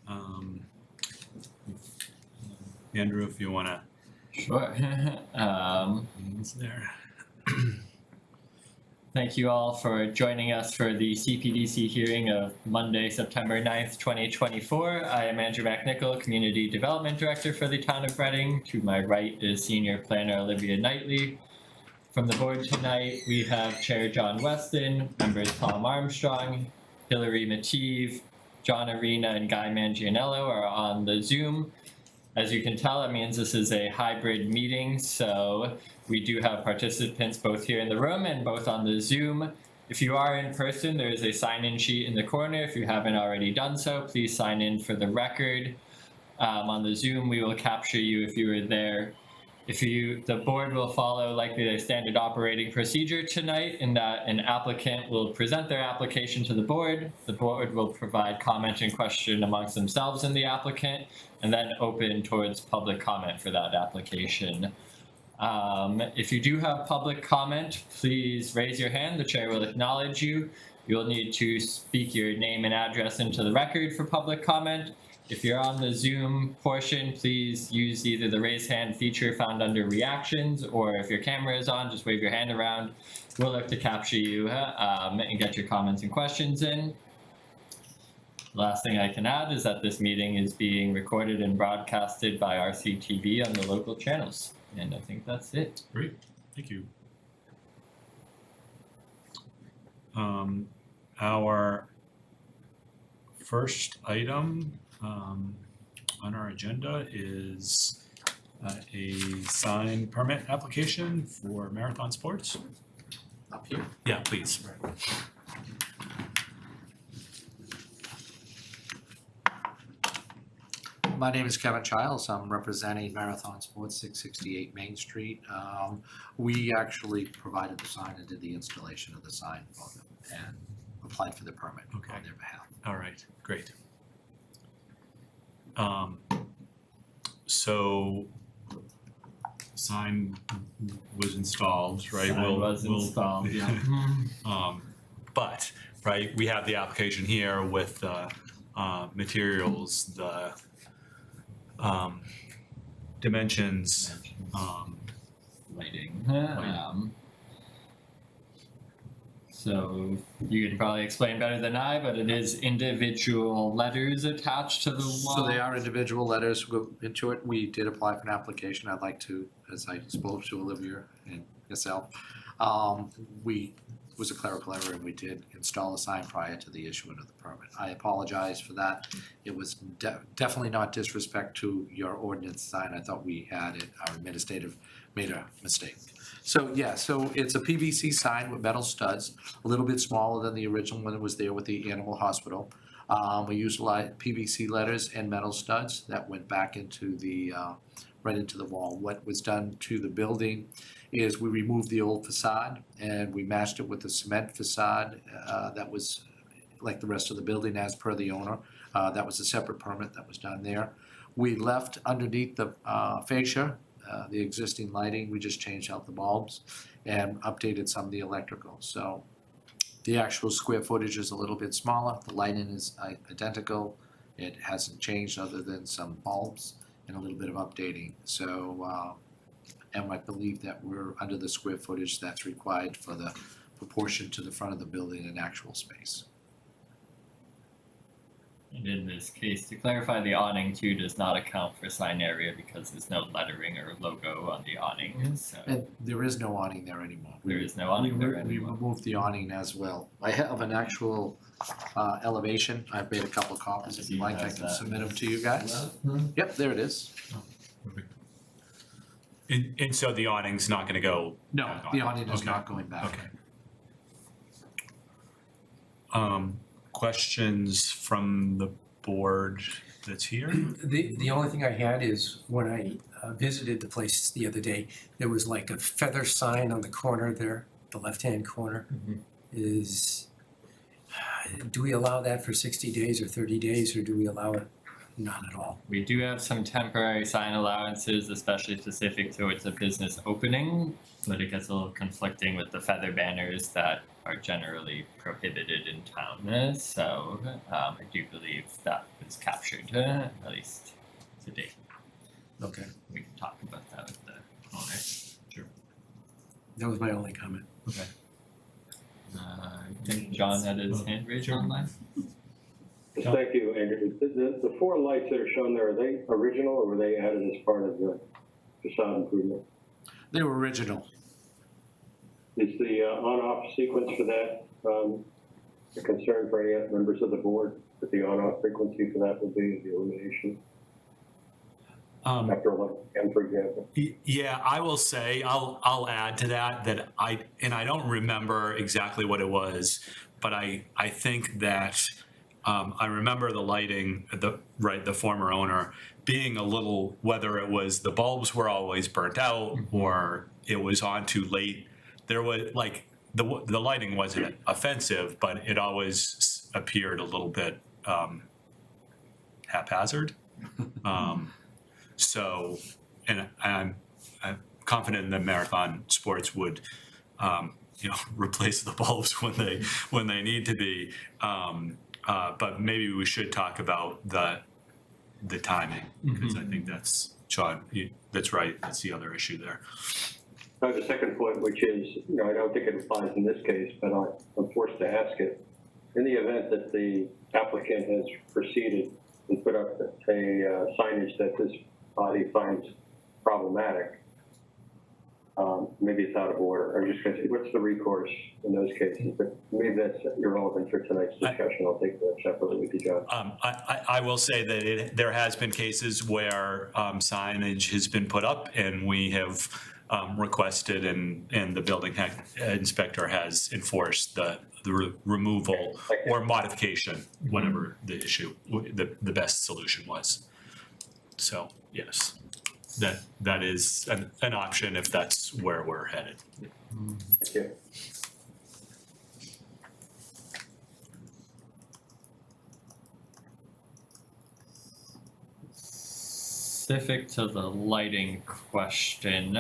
Um, Andrew, if you want to. Sure. It's there. Thank you all for joining us for the Cpdc hearing of Monday, September 9th, 2024. I am Andrew McNichol, Community Development Director for the Town of Reading. To my right is Senior Planner Olivia Knightley. From the board tonight, we have Chair John Weston, members Tom Armstrong, Hillary Mateve, John Arena, and Guy Mangianello are on the Zoom. As you can tell, it means this is a hybrid meeting, so we do have participants both here in the room and both on the Zoom. If you are in person, there is a sign-in sheet in the corner. If you haven't already done so, please sign in for the record. On the Zoom, we will capture you if you were there. The board will follow likely the standard operating procedure tonight in that an applicant will present their application to the board will provide comment and question amongst themselves and the applicant, and then open towards public comment for that application. If you do have public comment, please raise your hand. The chair will acknowledge you. You'll need to speak your name and address into the record for public comment. If you're on the Zoom portion, please use either the raise hand feature found under reactions, or if your camera is on, just wave your hand around. We'll look to capture you and get your comments and questions in. Last thing I can add is that this meeting is being recorded and broadcasted by RCTV on the local channels. And I think that's it. Great, thank you. Our first item on our agenda is a sign permit application for Marathon Sports. Up here? Yeah, please. My name is Kevin Childs. I'm representing Marathon Sports, 668 Main Street. We actually provided the sign and did the installation of the sign for them and applied for the permit on their behalf. All right, great. So sign was installed, right? Installed, yeah. But, right, we have the application here with the materials, the dimensions, lighting. So you can probably explain better than I, but it is individual letters attached to the wall. So they are individual letters. We'll go into it. We did apply for an application. I'd like to, as I spoke to Olivia and yourself, was a clerical error and we did install a sign prior to the issuance of the permit. I apologize for that. It was definitely not disrespect to your ordinance sign. I thought we had it, our administrative made a mistake. So yeah, so it's a PVC sign with metal studs, a little bit smaller than the original one that was there with the animal hospital. We utilized PVC letters and metal studs that went back into the right into the wall. What was done to the building is we removed the old facade and we matched it with the cement facade that was like the rest of the building as per the owner. That was a separate permit that was done there. We left underneath the fascia the existing lighting. We just changed out the bulbs and updated some of the electrical. So the actual square footage is a little bit smaller. The lighting is identical. It hasn't changed other than some bulbs and a little bit of updating. So, and I believe that we're under the square footage that's required for the proportion to the front of the building in actual space. And in this case, to clarify, the awning too does not account for sign area because there's no lettering or logo on the awning. So And there is no awning there anymore. there is no awning there We anymore. removed the awning as well. I have an actual elevation. I've made a couple of copies. If you'd like, I can submit them to you guys. Yep, there it is. perfect. And so the awning's not gonna go? No, back on. the awning is Okay. not going back. Okay. Questions from the board that's here? The only thing I had is when I visited the place the other day, there was like a feather sign on the corner there, the left-hand corner. Do we allow that for 60 days or 30 days, or do we allow it not at all? We do have some temporary sign allowances, especially specific towards a business opening, but it gets a little conflicting with the feather banners that are generally prohibited in town. So I do believe that was captured, at least to date. Okay. We can talk about that with the owner. That was my only comment. Okay. I think John had his hand raised Sure. online. Thank you, Andrew. The four lights that are shown there, are they original or were they added as part of the facade improvement? They were original. Is the on-off sequence for that a concern for any members of the board? That the on-off frequency for that would be the illumination after 11 p.m., for example? Yeah, I will say, I'll add to that I don't remember exactly what it was, but I think that I remember the lighting, the former owner being a little, whether it was the bulbs were always burnt out or it was on too late. There was like the lighting wasn't offensive, but it always appeared a little bit haphazard. So, and I'm confident that Marathon Sports would, replace the bulbs when they need to be. But maybe we should talk about the timing, because I think that's, Sean, that's right. That's the other issue there. The second point, which is, I don't think it applies in this case, but I'm forced to ask it. In the event that the applicant has proceeded and put up a signage that this body finds problematic, maybe it's out of order. I'm just going to say, what's the recourse in those cases? But maybe that's irrelevant for tonight's discussion. I'll take that separately with you, John. I will say that there has been cases where signage has been put up and we have requested and the building inspector has enforced the removal or modification, whatever the issue, the best solution was. So yes, that is an option if that's where we're headed. Thank you. Specific to the lighting question,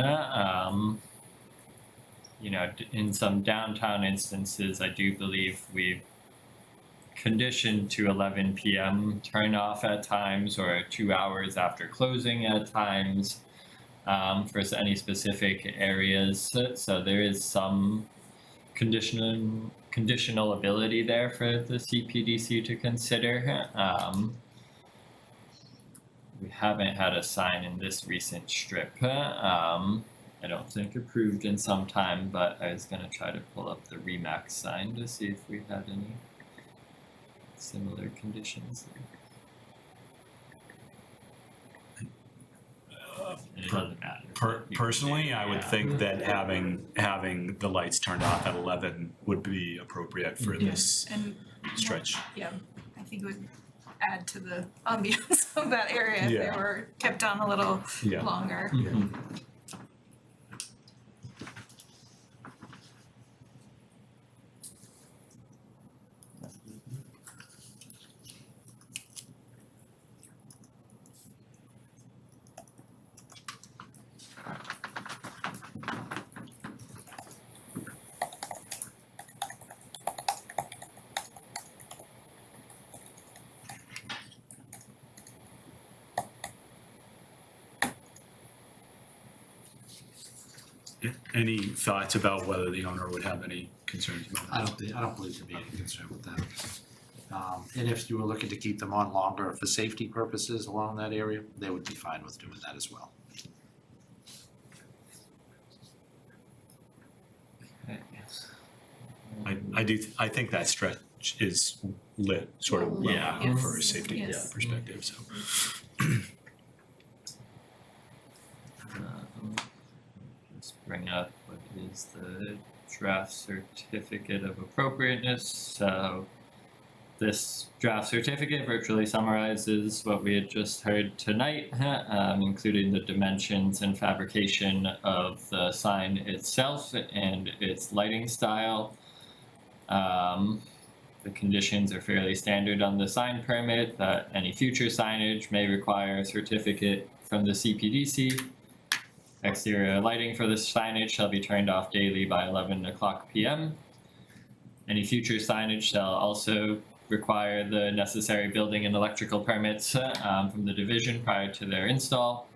in some downtown instances, I do believe we've conditioned to 11 p.m. turn off at times or 2 hours after closing at times for any specific areas. So there is some conditional ability there for the CPDC to consider. We haven't had a sign in this recent strip. I don't think approved in some time, but I was gonna try to pull up the Remax sign to see if we had any similar conditions. It doesn't matter. Personally, I would think that having the lights turned off at 11 would be appropriate for this And stretch. yeah, I think it would add to the ambiance of that area if Yeah. they were kept on a little Yeah. longer. Any thoughts about whether the owner would have any concerns about that? I don't believe there'd be any concern with that. And if you were looking to keep them on longer for safety purposes along that area, they would be fine with doing that as well. I think that stretch is lit sort of well Yeah. enough for a safety Yes. perspective, so. Let's bring up what is the draft certificate of appropriateness. So this draft certificate virtually summarizes what we had just heard tonight, including the dimensions and fabrication of the sign itself and its lighting style. The conditions are fairly standard on the sign permit, that any future signage may require a certificate from the CPDC. Exterior lighting for the signage shall be turned off daily by 11 o'clock p.m. Any future signage shall also require the necessary building and electrical permits from the division prior to their install.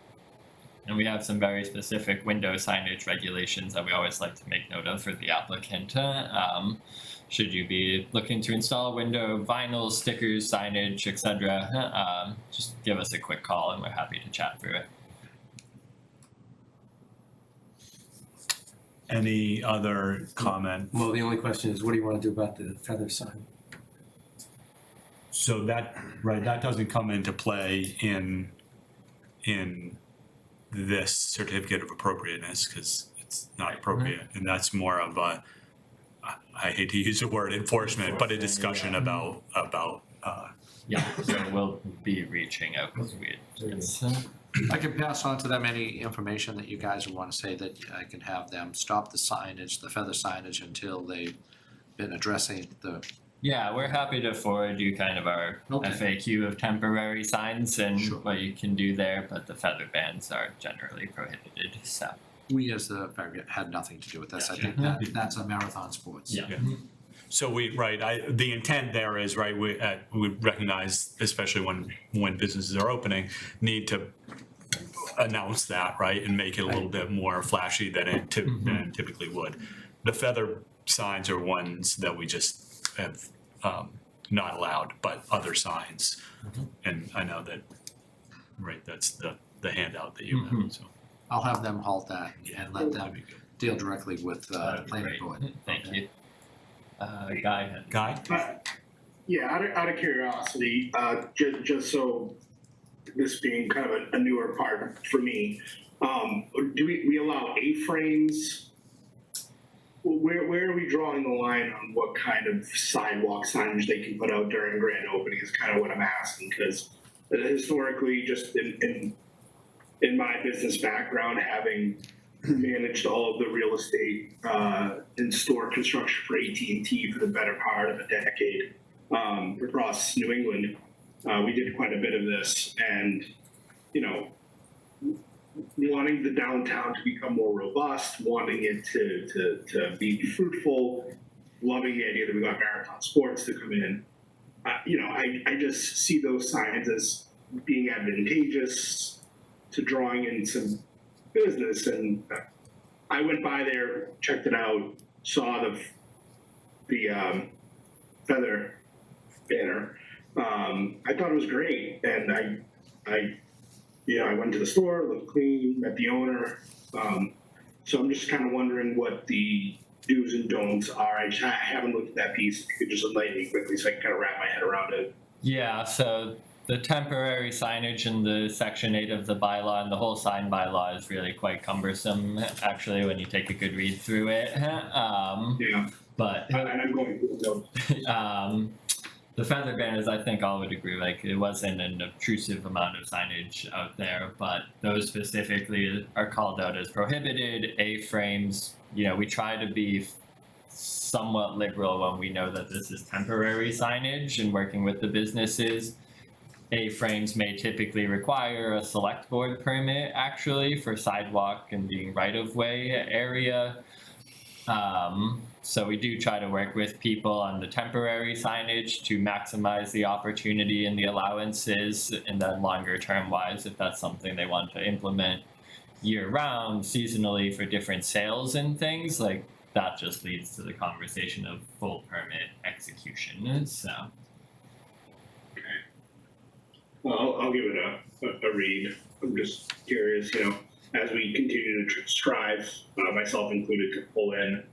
And we have some very specific window signage regulations that we always like to make note of for the applicant. Should you be looking to install window vinyl, stickers, signage, etc., just give us a quick call and we're happy to chat through it. Any other comment? Well, the only question is, what do you want to do about the feather sign? So that, right, that doesn't come into play in this certificate of appropriateness, because it's not appropriate, and that's more of a, I hate to use the word enforcement, but a discussion about, Yeah, so we'll be reaching out because it's I can pass on to them any information that you guys would want to say, that I can have them stop the signage, the feather signage, until they've been addressing the, yeah, we're happy to forward you kind of our Okay. FAQ of temporary signs and Sure. what you can do there, but the feather bans are generally prohibited, so. we as the, had nothing to do with this. I think that's a marathon sports. Yeah. so we, right, the intent there is, right, we recognize, especially when businesses are opening, need to announce that, right, and make it a little bit more flashy than it typically would. The feather signs are ones that we just have not allowed, but other signs. And I know that, right, that's the handout that you have, so. I'll have them halt that and let them that'd be good. deal directly with the That'd be planning great. board. Thank Okay. you. Guy? Guy? Yeah, out of curiosity, just so this being kind of a newer part for me, do we allow A-frames? Where are we drawing the line on what kind of sidewalk signage they can put out during grand opening is kind of what I'm asking, because historically, just in my business background, having managed all of the real estate and store construction for AT&T for the better part of a decade across New England, we did quite a bit of this, and wanting the downtown to become more robust, wanting it to be fruitful, loving the idea that we got marathon sports to come in. I just see those signs as being advantageous to drawing in some business, and I went by there, checked it out, saw the feather banner. I thought it was great, and I went to the store, looked clean, met the owner. So I'm just kind of wondering what the do's and don'ts are. I haven't looked at that piece. If you could just enlighten me quickly so I can kind of wrap my head around it. Yeah, so the temporary signage in the section 8 of the bylaw and the whole sign bylaw is really quite cumbersome, actually, when you take a good read through it. Yeah, But and I'm going through the notes. the feather banners, I think all would agree, like it wasn't an obtrusive amount of signage out there, but those specifically are called out as prohibited. A-frames, we try to be somewhat liberal when we know that this is temporary signage and working with the businesses. A-frames may typically require a select board permit actually for sidewalk and being right-of-way area. So we do try to work with people on the temporary signage to maximize the opportunity and the allowances, and then longer term wise, if that's something they want to implement year round, seasonally for different sales and things, like that just leads to the conversation of full permit execution, so. Well, I'll give it a read. I'm just curious, as we continue to strive, myself included, to pull in,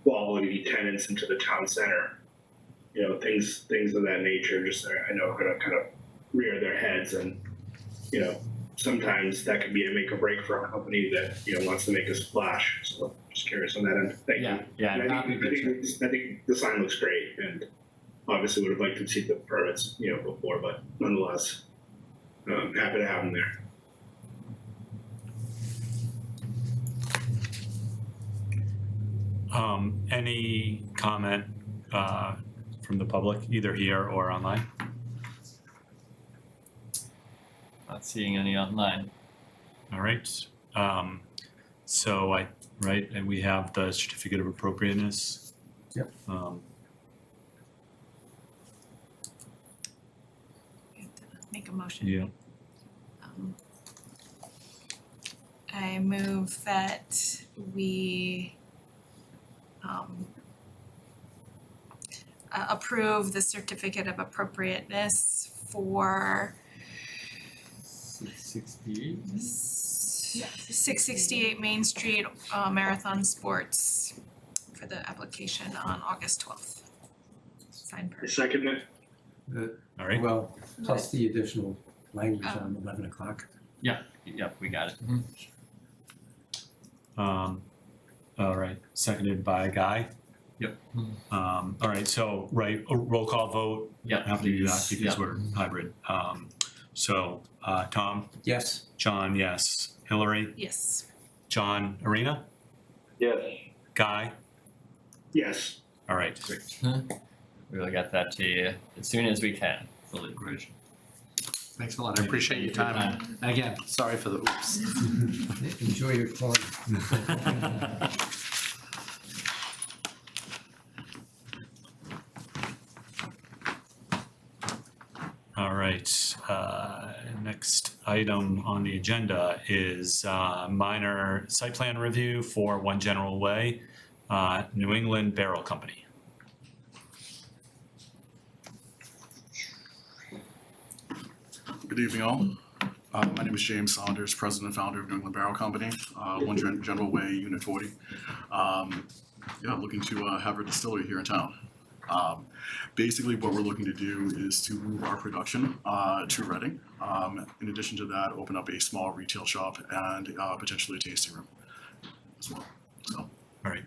quality tenants into the town center, things of that nature, just I know are going to kind of rear their heads, and sometimes that can be a make or break for a company that wants to make a splash. So just curious on that end. Thank you. Yeah, And happy to I think the sign looks great, and obviously would have liked to see the permits, before, but nonetheless, happy to have them there. Any comment from the public, either here or online? Not seeing any online. All right. So I right? And we have the certificate of appropriateness. Yep. We have to make a motion. Yeah. I move that we approve the certificate of appropriateness for 668. 668 Main Street Marathon Sports for the application on August 12th. Signed per. I second it. All right. Well, plus the additional language on 11 o'clock. Yep, we got it. All right, seconded by Guy. Yep. All right, so, right, a roll call vote. Yep, Have to do that please. because Yep. we're hybrid. So, Tom, Yes, John, yes. Hillary, Yes. John, Arena, Yes, Guy. Yes. All right. Great. We will get that to you as soon as we can, fully approved. Thanks a lot. I appreciate your time. And again, sorry for the oops. enjoy your corn. All right, next item on the agenda is minor site plan review for One General Way, New England Barrel Company. Good evening, all. My name is James Saunders, President and Founder of New England Barrel Company, One General Way, Unit 40. Looking to have a distillery here in town. Basically, what we're looking to do is to move our production to Reading. In addition to that, open up a small retail shop and potentially a tasting room as well. So, All right.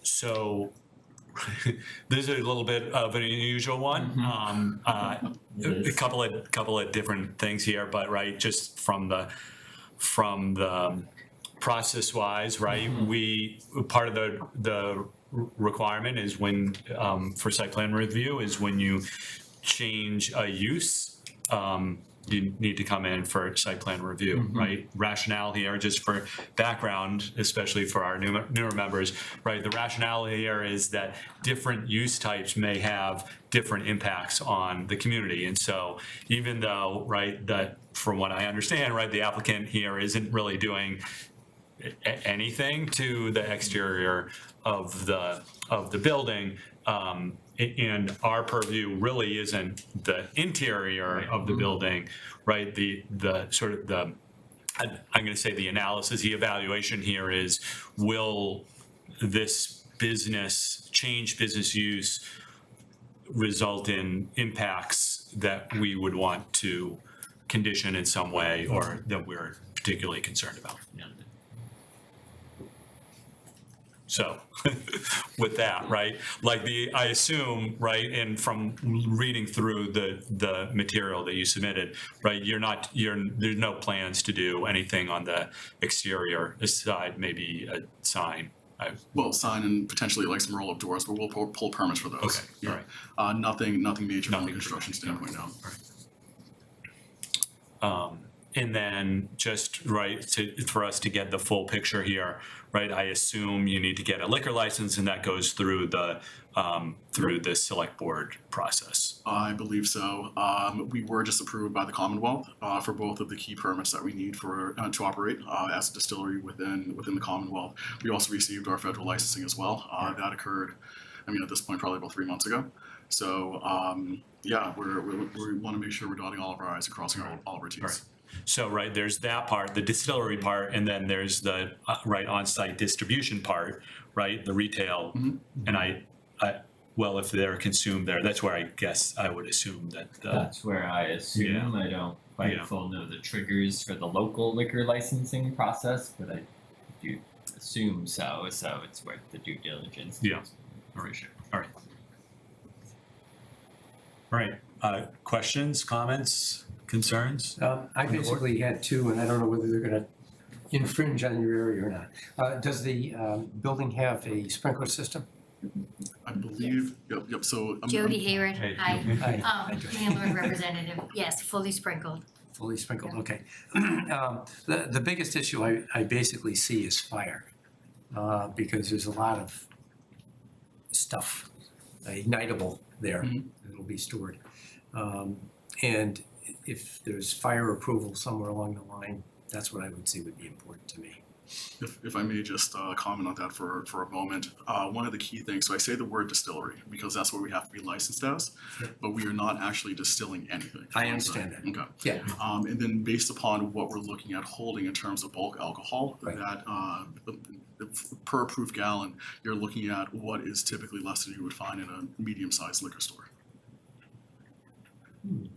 So this is a little bit of an unusual one. A couple of different things here, but right, just from the process wise, right? We part of the requirement is when for site plan review is when you change a use. You need to come in for site plan review, right? Rationale here, just for background, especially for our newer members, right? The rationale here is that different use types may have different impacts on the community. And so even though, right, that from what I understand, right, the applicant here isn't really doing anything to the exterior of the building, and our purview really isn't the interior of the building, right? The sort of the, I'm going to say the analysis, the evaluation here is, will this change business use result in impacts that we would want to condition in some way or that we're particularly concerned about? So with that, right, like I assume, right, and from reading through the material that you submitted, right, there's no plans to do anything on the exterior side, maybe a sign. well, sign and potentially like some roll-up doors, but we'll pull permits for those. Okay, Yeah. all right. Nothing major from a Nothing construction standpoint, no. And then just right for us to get the full picture here, right? I assume you need to get a liquor license, and that goes through the select board process. I believe so. We were just approved by the Commonwealth for both of the key permits that we need for to operate as a distillery within the Commonwealth. We also received our federal licensing as well. That occurred, I mean, at this point, probably about 3 months ago. So yeah, we want to make sure we're dotting all of our I's and crossing all of our T's. Right. So, right, there's that part, the distillery part, and then there's the, right, on-site distribution part, right, the retail. And well, if they're consumed there, that's where I guess I would assume that, That's where I assume. I don't quite Yeah. full know the triggers for the local liquor licensing process, but I do assume so. So it's worth the due diligence. Yeah. For sure. all right. Questions, comments, concerns? I basically had two, and I don't know whether they're gonna infringe on your area or not. Does the building have a sprinkler system? I believe, yep, so. Jody Hayward, Hey. hi. Hi. Landlord representative, yes, fully sprinkled. fully sprinkled, okay. The biggest issue I basically see is fire, because there's a lot of stuff ignitable there that'll be stored. And if there's fire approval somewhere along the line, that's what I would say would be important to me. If I may just comment on that for a moment, one of the key things, so I say the word distillery because that's what we have to be licensed as, but we are not actually distilling anything. I understand that. Okay. Yeah. And then based upon what we're looking at holding in terms of bulk alcohol, Right. that per approved gallon, you're looking at what is typically less than you would find in a medium-sized liquor store.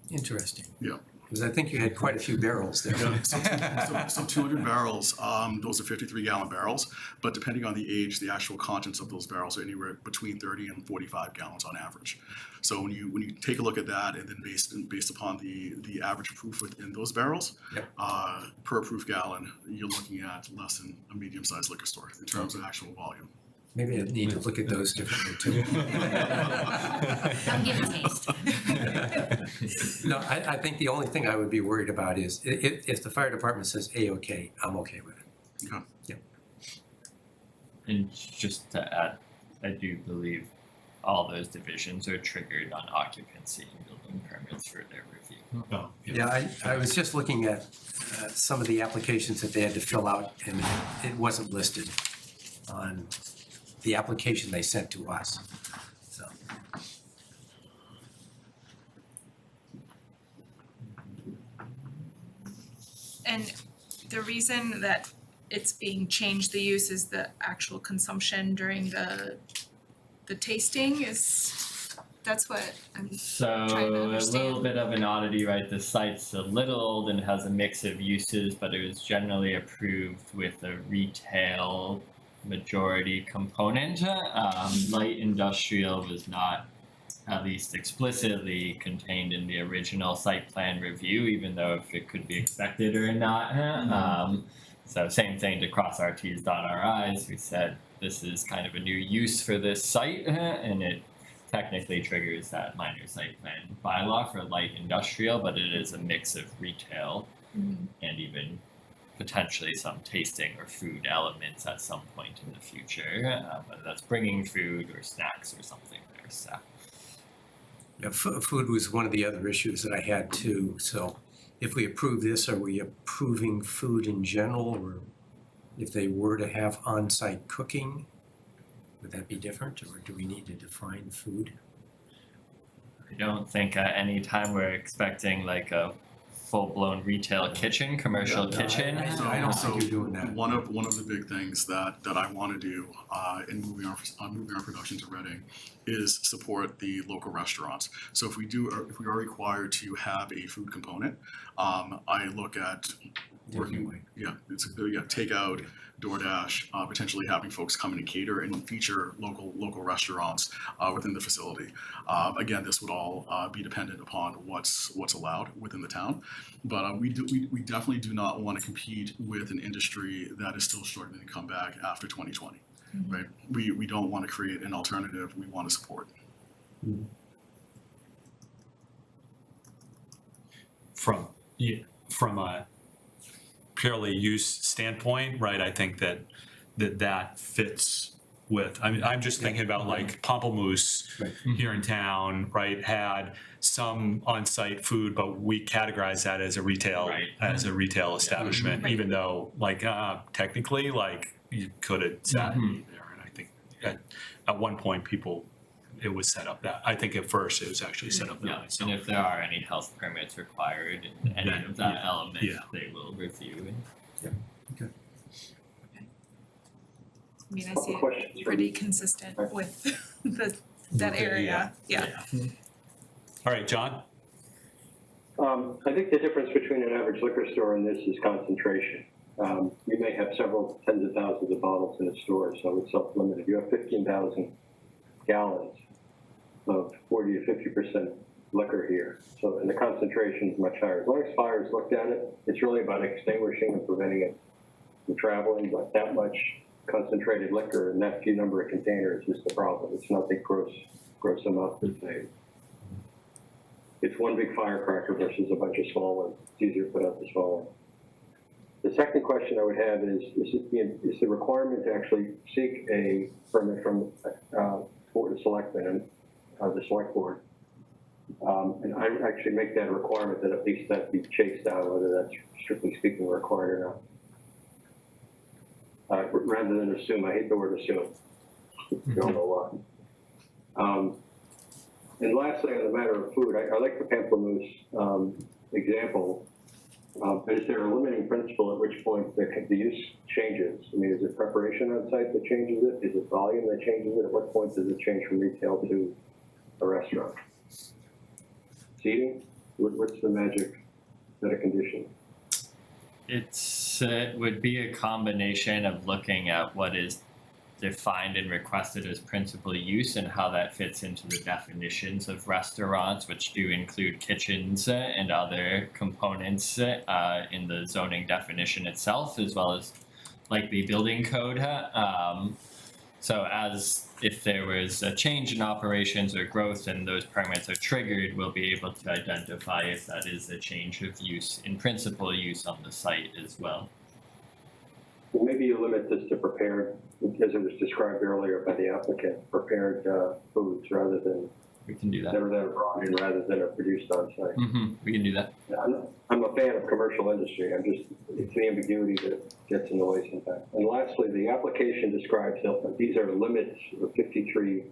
Interesting. Yeah. Because I think you had quite a few barrels there. So 200 barrels, those are 53-gallon barrels, but depending on the age, the actual contents of those barrels are anywhere between 30 and 45 gallons on average. So when you take a look at that, and then based upon the average proof within those barrels, Yep. Per approved gallon, you're looking at less than a medium-sized liquor store in terms of actual volume. Maybe I need to look at those differently too. Come give a taste. No, I think the only thing I would be worried about is if the fire department says A-OK, I'm okay with it. Okay. And just to add, I do believe all those divisions are triggered on occupancy and building permits for their review. Oh, Yeah, I was just looking at some of the applications that they had to fill out, and it wasn't listed on the application they sent to us, so. And the reason that it's being changed, the use is the actual consumption during the tasting is, that's what I'm So trying to a little understand. bit of an oddity, right? The site's a little old and has a mix of uses, but it was generally approved with a retail majority component. Light industrial was not at least explicitly contained in the original site plan review, even though if it could be expected or not. So same thing to cross our T's, dot our I's. We said this is kind of a new use for this site, and it technically triggers that minor site plan bylaw for light industrial, but it is a mix of retail and even potentially some tasting or food elements at some point in the future, whether that's bringing food or snacks or something there, so. Yeah, food was one of the other issues that I had too, so if we approve this, are we approving food in general, or if they were to have on-site cooking, would that be different, or do we need to define food? I don't think at any time we're expecting like a full-blown retail kitchen, commercial kitchen. I don't think you're doing that. One of the big things that I want to do in moving our production to Reading is support the local restaurants. So if we are required to have a food component, I look at working, takeout, DoorDash, potentially having folks come in and cater and feature local restaurants within the facility. Again, this would all be dependent upon what's allowed within the town, but we definitely do not want to compete with an industry that is still struggling to come back after 2020. Right? We don't want to create an alternative. We want to support. From a purely use standpoint, right, I think that fits with, I mean, I'm just thinking about like Pamplemousse Right. here in town, right, had some on-site food, but we categorize that as a retail, Right. establishment, Right. even though like, technically, like, you could have sat there, and I think at one point, it was set up that, I think at first it was actually set up that way, so. And if there are any health permits required in any of that element, Yeah. they will review it. I mean, I see Questions it from- pretty consistent with that area, yeah. All right, John? I think the difference between an average liquor store and this is concentration. You may have several tens of thousands of bottles in a store, so it's self-limited. You have 15,000 gallons of 40 to 50% liquor here. So, and the concentration is much higher. As long as fire is looked at it, it's really about extinguishing and preventing it from traveling, but that much concentrated liquor in that few number of containers is the problem. It's nothing gross enough to say. it's one big firecracker versus a bunch of small ones. It's easier to put out the small one. The second question I would have is the requirement to actually seek a permit from Board of Selectmen and the Select Board? And I would actually make that a requirement that at least that be chased down, whether that's strictly speaking required or not. Rather than assume, I hate the word assume. You don't know why. And lastly, on the matter of food, I like the pamplemousse example. But is there a limiting principle at which point the use changes? I mean, is it preparation on site that changes it? Is it volume that changes it? At what point does it change from retail to a restaurant? Seating? What's the magic set of conditions? It would be a combination of looking at what is defined and requested as principal use and how that fits into the definitions of restaurants, which do include kitchens and other components in the zoning definition itself, as well as likely building code. So as if there was a change in operations or growth and those permits are triggered, we'll be able to identify if that is a change of use in principal use on the site as well. Well, maybe you limit this to prepared, as it was described earlier by the applicant, prepared foods rather than We can do that. that are brought in rather than are produced on site. We can do that. I'm a fan of commercial industry. It's the ambiguity that gets in the way sometimes. And lastly, the application describes that these are limits of 153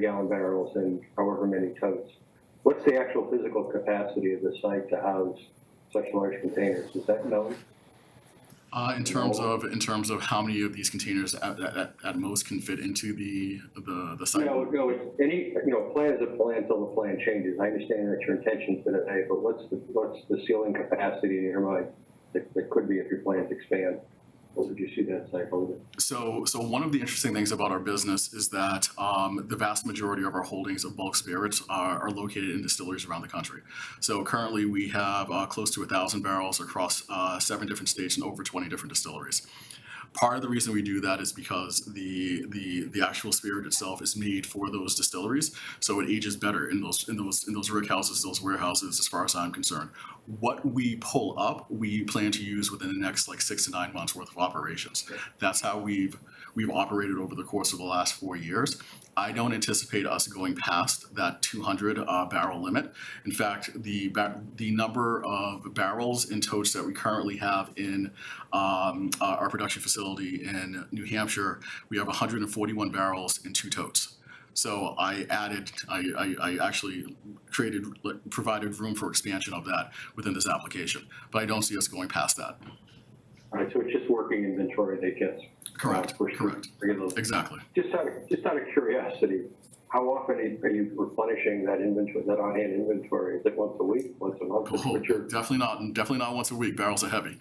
gallon barrels and however many totes. What's the actual physical capacity of the site to house such large containers? Is that known? In terms of how many of these containers at most can fit into the site? No, it's any, plan's a plan until the plan changes. I understand that's your intention for today, but what's the ceiling capacity in your mind that could be if your plans expand? What would you see that site holding? So one of the interesting things about our business is that the vast majority of our holdings of bulk spirits are located in distilleries around the country. So currently we have close to 1,000 barrels across 7 different states and over 20 different distilleries. Part of the reason we do that is because the actual spirit itself is made for those distilleries, so it ages better in those rick houses, those warehouses, as far as I'm concerned. What we pull up, we plan to use within the next 6 to 9 months worth of operations. That's how we've operated over the course of the last 4 years. I don't anticipate us going past that 200 barrel limit. In fact, the number of barrels in totes that we currently have in our production facility in New Hampshire, we have 141 barrels in 2 totes. So I actually provided room for expansion of that within this application, but I don't see us going past that. All right, so it's just working inventory that gets Correct. regularly. Exactly. Just out of curiosity, how often are you replenishing that inventory, that on-hand inventory? Is it once a week, once a month? Oh, definitely not once a week. Barrels are heavy.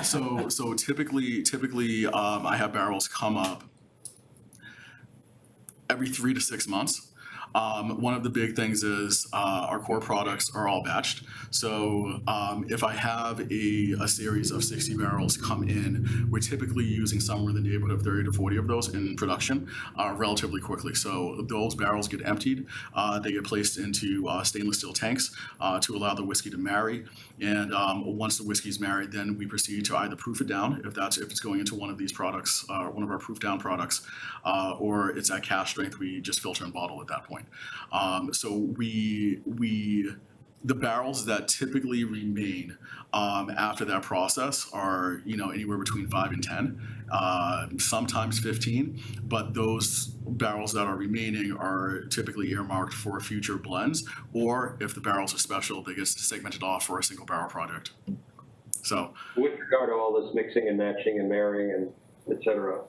So typically, I have barrels come up every 3 to 6 months. One of the big things is our core products are all batched. So if I have a series of 60 barrels come in, we're typically using somewhere in the neighborhood of 30 to 40 of those in production relatively quickly. So those barrels get emptied, they get placed into stainless steel tanks to allow the whiskey to marry. And once the whiskey's married, then we proceed to either proof it down if it's going into one of these products, one of our proof down products, or it's at cask strength. We just filter and bottle at that point. So the barrels that typically remain after that process are anywhere between 5 and 10, sometimes 15. But those barrels that are remaining are typically earmarked for future blends, or if the barrels are special, they get segmented off for a single barrel project. So with regard to all this mixing and matching and marrying and et cetera,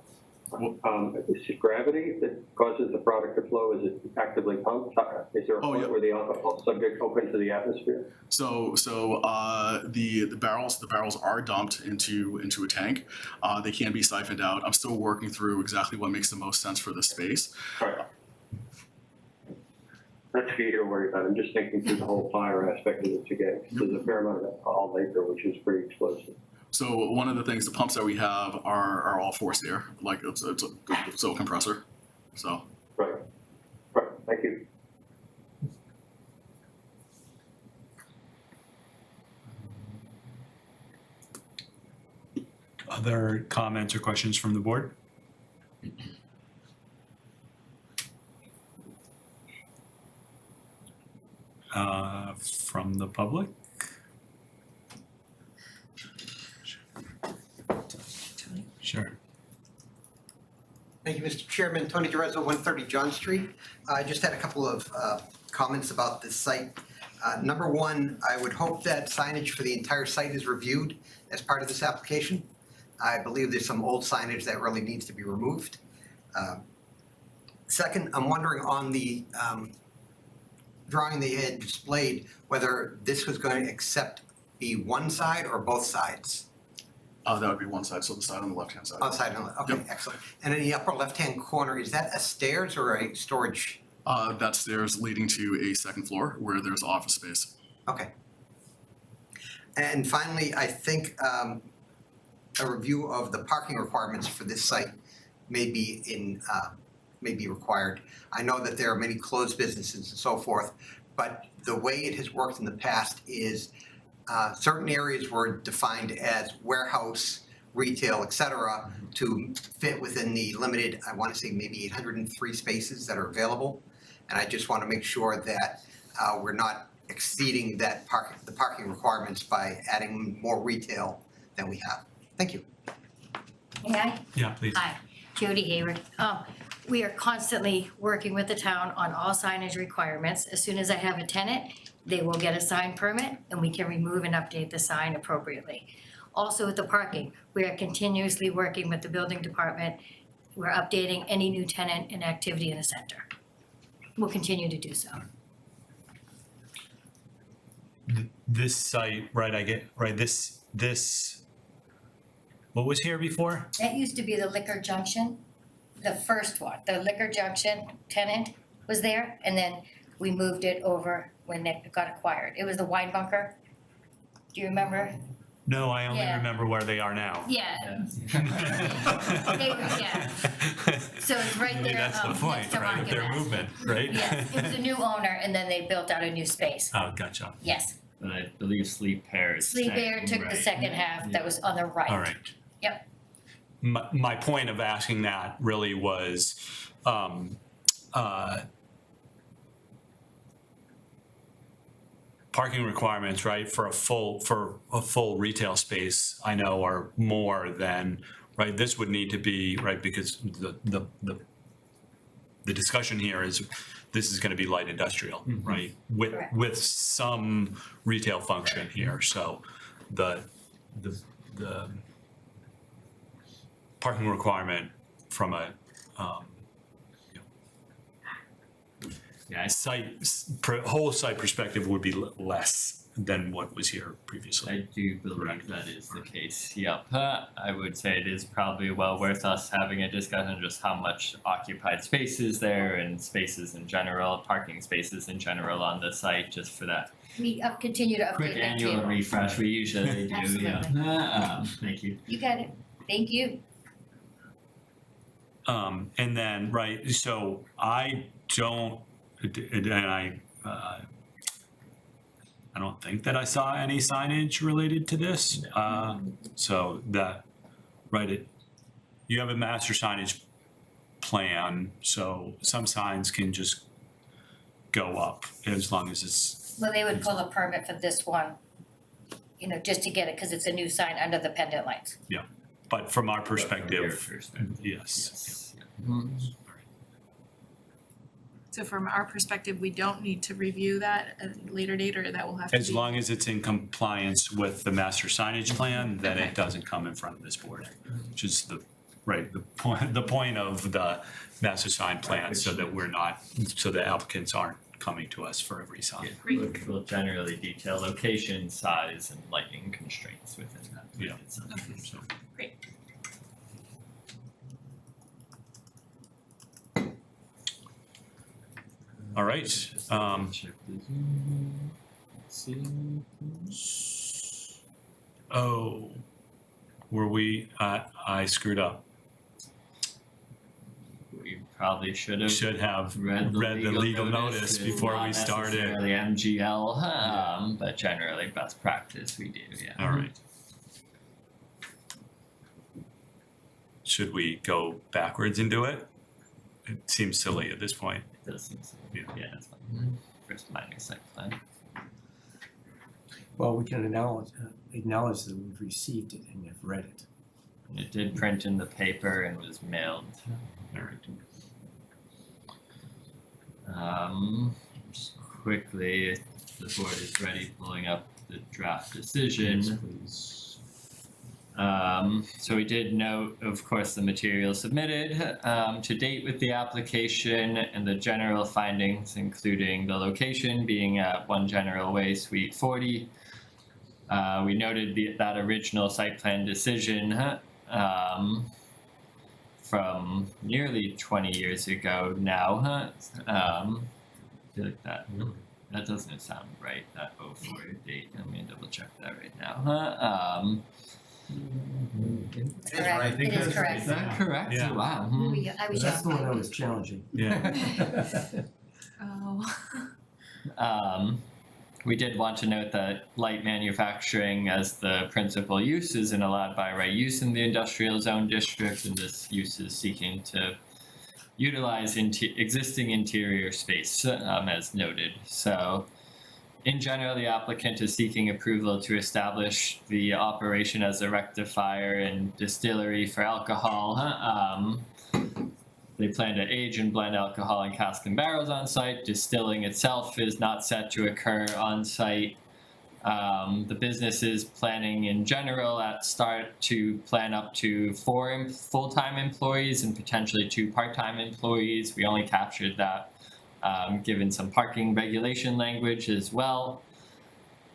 is it gravity that causes the product to flow? Is it actively pumped? Is there a point where the alcohol subject open to the atmosphere? So the barrels are dumped into a tank. They can be siphoned out. I'm still working through exactly what makes the most sense for this space. All right. That's for you to worry about. I'm just thinking through the whole fire aspect of it together. There's a fair amount of alcohol vapor, which is pretty explosive. So one of the things, the pumps that we have are all forced air, like it's a compressor. So. Right. Thank you. Other comments or questions from the board? From the public? Sure. Thank you, Mr. Chairman. Tony DeRezzo, 130 John Street. I just had a couple of comments about this site. Number one, I would hope that signage for the entire site is reviewed as part of this application. I believe there's some old signage that really needs to be removed. Second, I'm wondering on the drawing they had displayed, whether this was going to accept be one side or both sides? That would be one side, so the side on the left-hand side. Outside, okay, Yep. excellent. And in the upper left-hand corner, is that a stairs or a storage? That's stairs leading to a second floor where there's office space. Okay. And finally, I think a review of the parking requirements for this site may be required. I know that there are many closed businesses and so forth, but the way it has worked in the past is certain areas were defined as warehouse, retail, et cetera, to fit within the limited, I want to say maybe 803 spaces that are available. And I just want to make sure that we're not exceeding the parking requirements by adding more retail than we have. Thank you. May I? Yeah, please. Hi, Jody Hayward. We are constantly working with the town on all signage requirements. As soon as I have a tenant, they will get a sign permit and we can remove and update the sign appropriately. Also with the parking, we are continuously working with the building department. We're updating any new tenant and activity in the center. We'll continue to do so. This site, right, this, what was here before? That used to be the Liquor Junction, the first one. The Liquor Junction tenant was there, and then we moved it over when it got acquired. It was the wine bunker. Do you remember? No, I only Yeah. remember where they are now. Yeah. Yeah. So it's right Maybe there, that's the next point, to right, of Rocket their Mass. movement, right? Yes, it was a new owner, and then they built out a new space. Oh, gotcha. Yes. But I believe Sleep Air is Sleep staying, Air took the right? second half that was on the right. All right. Yep. My point of asking that really was, parking requirements, right, for a full retail space, I know are more than, right, this would need to be, right, because the discussion here is, this is gonna be light industrial, right? Correct. With some retail function here, so the parking requirement from a, Yeah, whole site perspective would be less than what was here previously. I do believe that is the case, yep. I would say it is probably well worth us having a discussion just how much occupied space is there and spaces in general, parking spaces in general on the site, just for that We continue to quick update that annual too. refresh we usually do, yeah. Thank you. You got it. Thank you. And then, right, so I don't, and I don't think that I saw any signage related to this. So that, right, you have a master signage plan, so some signs can just go up as long as it's, Well, they would pull a permit for this one, just to get it, because it's a new sign under the pendant lights. but from our Your perspective, perspective, yes. yes. So from our perspective, we don't need to review that at a later date, or that will have to be? As long as it's in compliance with the master signage plan, then Okay. it doesn't come in front of this board. Which is the point of the master sign plan, so that we're not, so the applicants aren't coming to us for every sign. Great. We'll generally detail location, size, and lighting constraints within that. Yeah. Okay. Great. All right, Check the Zoom. Let's see. oh, were we, I screwed up. We probably should have read the legal notice. notice before we It's not started. necessarily MGL, but generally best practice we do, yeah. All right. Should we go backwards and do it? It seems silly at this point. It does seem so. Yeah. Yeah, that's fine. First minor site plan. Well, we can acknowledge that we've received it and have read it. And it did print in the paper and was mailed. All right. Just quickly, if the board is ready, pulling up the draft decision. Please. So we did note, of course, the material submitted to date with the application and the general findings, including the location being at 1 General Way, Suite 40. We noted that original site plan decision from nearly 20 years ago now. I feel like that doesn't sound right, that 04 date. I'm gonna double check that right now. It is right. It is correct. Is that correct? Yeah. Wow. I was That's the one that young. was challenging. Yeah. Oh. We did want to note that light manufacturing as the principal use isn't allowed by right use in the industrial zone district, and this use is seeking to utilize existing interior space, as noted. So, in general, the applicant is seeking approval to establish the operation as a rectifier and distillery for alcohol. They plan to age and blend alcohol in cask and barrels on site. Distilling itself is not set to occur on site. The business is planning in general at start to plan up to 4 full-time employees and potentially 2 part-time employees. We only captured that given some parking regulation language as well.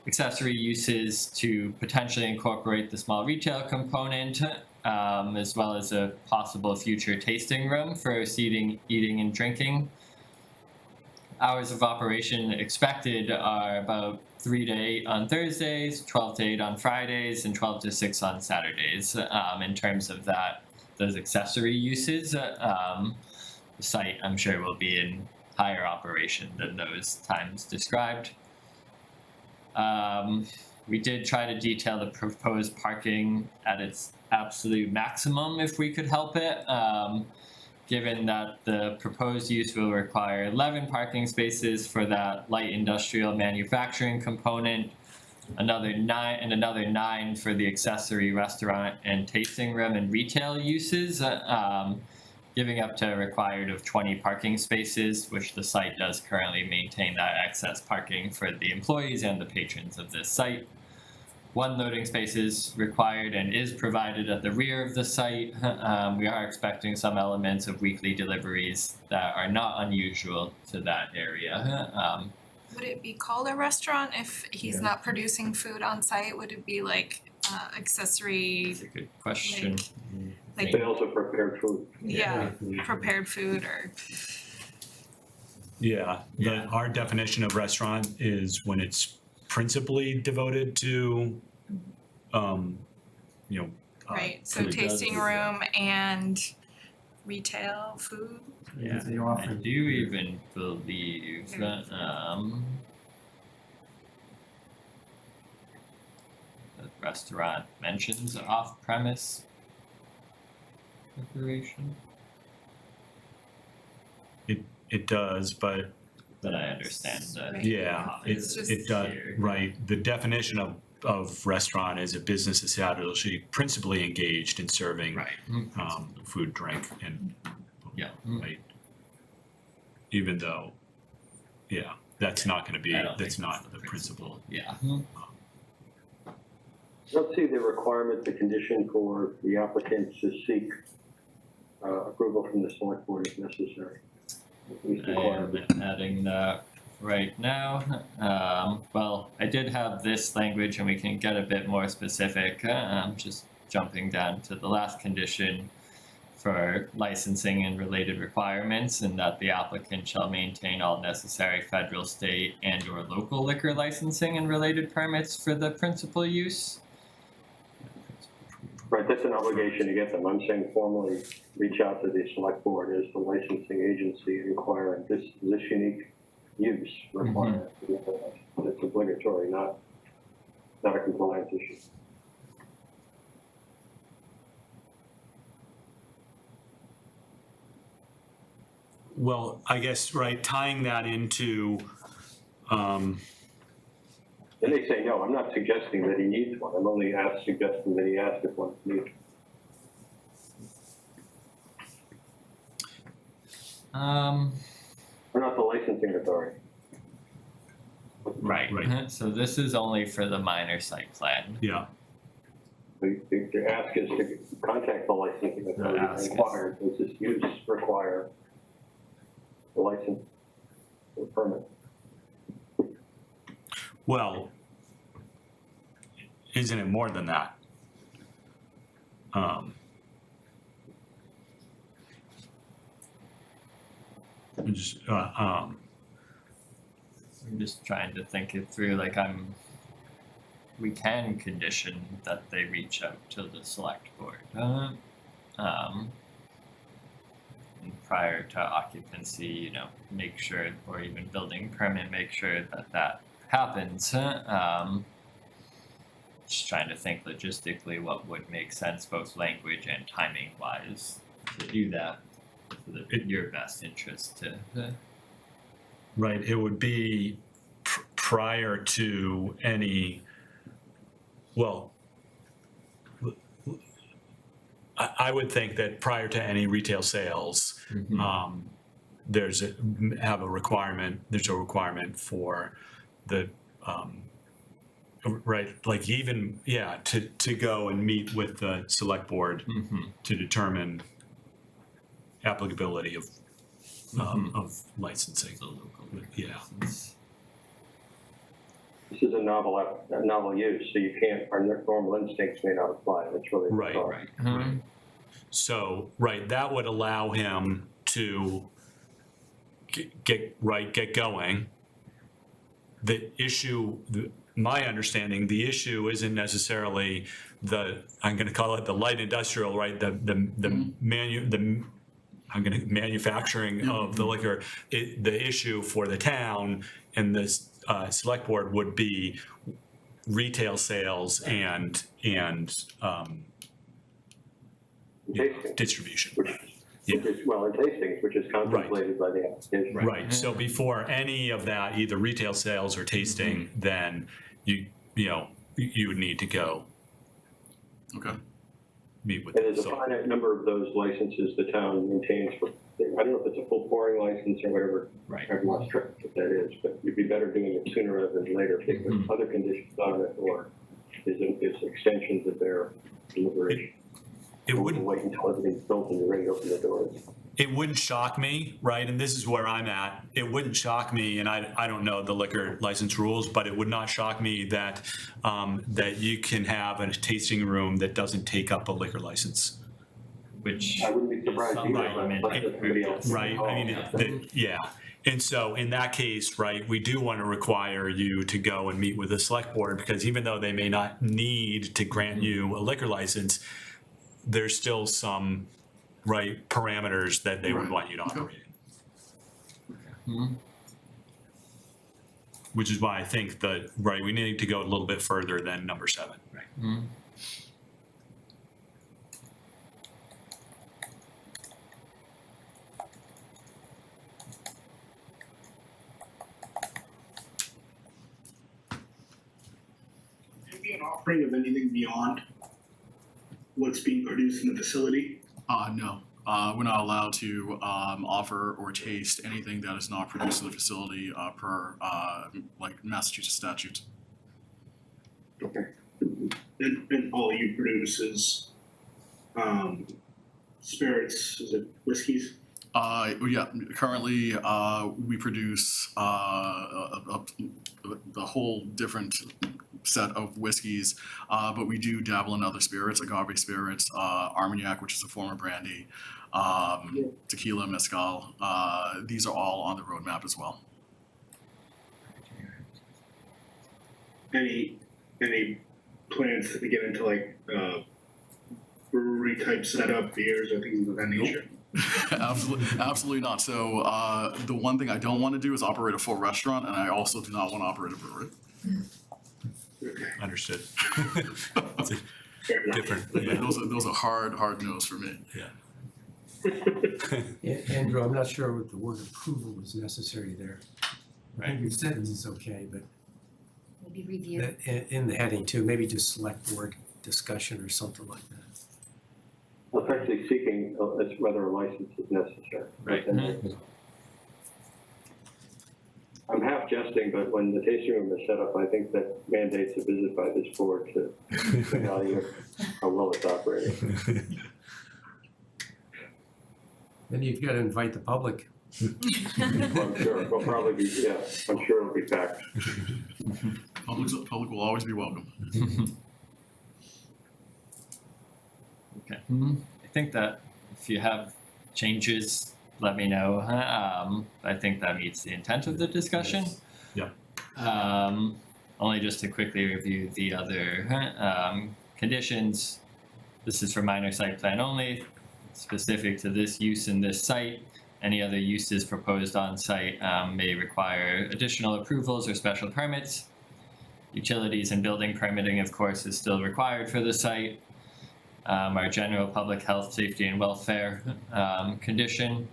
Accessory uses to potentially incorporate the small retail component, as well as a possible future tasting room for seating, eating, and drinking. Hours of operation expected are about 3 to 8 on Thursdays, 12 to 8 on Fridays, and 12 to 6 on Saturdays. In terms of those accessory uses, the site, I'm sure, will be in higher operation than those times described. We did try to detail the proposed parking at its absolute maximum if we could help it, given that the proposed use will require 11 parking spaces for that light industrial manufacturing component, another 9 for the accessory restaurant and tasting room and retail uses, giving up to a required of 20 parking spaces, which the site does currently maintain that excess parking for the employees and the patrons of this site. 1 loading space is required and is provided at the rear of the site. We are expecting some elements of weekly deliveries that are not unusual to that area. Would it be called a restaurant if he's not producing food on site? Would it be like accessory, That's a good question. like, They also prepare food. yeah, prepared food or? Yeah, our definition of restaurant is when it's principally devoted to, Right, so food does tasting do that. room and retail food? Yeah, They I offer- do even believe that, the restaurant mentions off-premise preparation, it does, but but I understand that. Right. yeah, It's just it does, here. right. The definition of restaurant is a business establishment principally engaged in serving Right. food, drink, and Yeah. right. Even though, yeah, that's not gonna be, I don't that's think not the principal. Yeah. I don't see the requirement, the condition for the applicant to seek approval from the select board if necessary. At least I requirement. am adding that right now. Well, I did have this language and we can get a bit more specific. Just jumping down to the last condition for licensing and related requirements, and that the applicant shall maintain all necessary federal, state, and or local liquor licensing and related permits for the principal use. Right, that's an obligation to get them. I'm saying formally reach out to the select board as the licensing agency and inquire this unique use requirement. It's obligatory, not a compliance issue. Well, I guess, right, tying that into, And they say, no, I'm not suggesting that he needs one. I'm only suggesting that he asked if one's needed. We're not the licensing authority. Right. Right. So this is only for the minor site plan. yeah, The ask is to contact the licensing authority ask and is- inquire, does this use require the license or permit? well, isn't it more than that? Just, I'm just trying to think it through, like we can condition that they reach out to the select board. And prior to occupancy, you know, make sure, or even building permit, make sure that happens. Just trying to think logistically what would make sense, both language and timing wise, to do that for your best interest to. right, it would be prior to any, well, I would think that prior to any retail sales, there's a requirement for the, right, like even, yeah, to go and meet with the select board to determine applicability of licensing. The local Yeah. license. This is a novel use, so you can't, our normal instincts may not apply. That's really. Right. Right. So, right, that would allow him to get going. The issue, my understanding, the issue isn't necessarily I'm gonna call it the light industrial, right? Manufacturing of the liquor. The issue for the town and this select board would be retail sales and Tasting, distribution. which is, well, in tastings, which is contemplated by the application. Right, so before any of that, either retail sales or tasting, then you would need to go Okay. meet with. And there's a so- finite number of those licenses the town maintains for, I don't know if it's a full pouring license or whatever. Right. I've lost track of what that is, but you'd be better doing it sooner rather than later, because other conditions on it, or is extensions of their deliberation. It wouldn't, Wait until everything's built and you're ready to open the doors. it wouldn't shock me, right, and this is where I'm at, it wouldn't shock me, and I don't know the liquor license rules, but it would not shock me that you can have a tasting room that doesn't take up a liquor license. Which I wouldn't be surprised some either, element but of somebody else. Right, I mean, yeah, and so in that case, right, we do want to require you to go and meet with the select board, because even though they may not need to grant you a liquor license, there's still some, right, parameters that they would want you to operate in. Which is why I think that, right, we need to go a little bit further than number 7. Right. Maybe an offering of anything beyond what's being produced in the facility? No, we're not allowed to offer or taste anything that is not produced in the facility per like Massachusetts statutes. Okay. And all you produce is spirits, is it whiskeys? Yeah, currently we produce the whole different set of whiskeys, but we do dabble in other spirits, agave spirits, Armagnac, which is a form of brandy, tequila, mezcal. These are all on the roadmap as well. Any plans to get into like brewery type setup, beers or things of that nature? Absolutely not. So the one thing I don't want to do is operate a full restaurant, and I also do not want to operate a brewery. Okay, Understood. fair enough. Different, Yeah, yeah, those are hard no's for me. Andrew, I'm not sure what the word approval is necessary there. I think your sentence is okay, but Maybe review. in the heading too, maybe just select board discussion or something like that. Well, it's actually seeking whether a license is necessary. Right. I'm half jesting, but when the tasting room is set up, I think that mandates a visit by this board to evaluate how well it's operating. Then you've got to invite the public. Well, I'm sure, it'll probably be, yeah, I'm sure it'll be packed. Public will always be welcome. Okay. I think that if you have changes, let me know. I think that meets the intent of the discussion. Yeah. Only just to quickly review the other conditions. This is for minor site plan only, specific to this use in this site. Any other uses proposed on site may require additional approvals or special permits. Utilities and building permitting, of course, is still required for the site. Our general public health, safety, and welfare condition.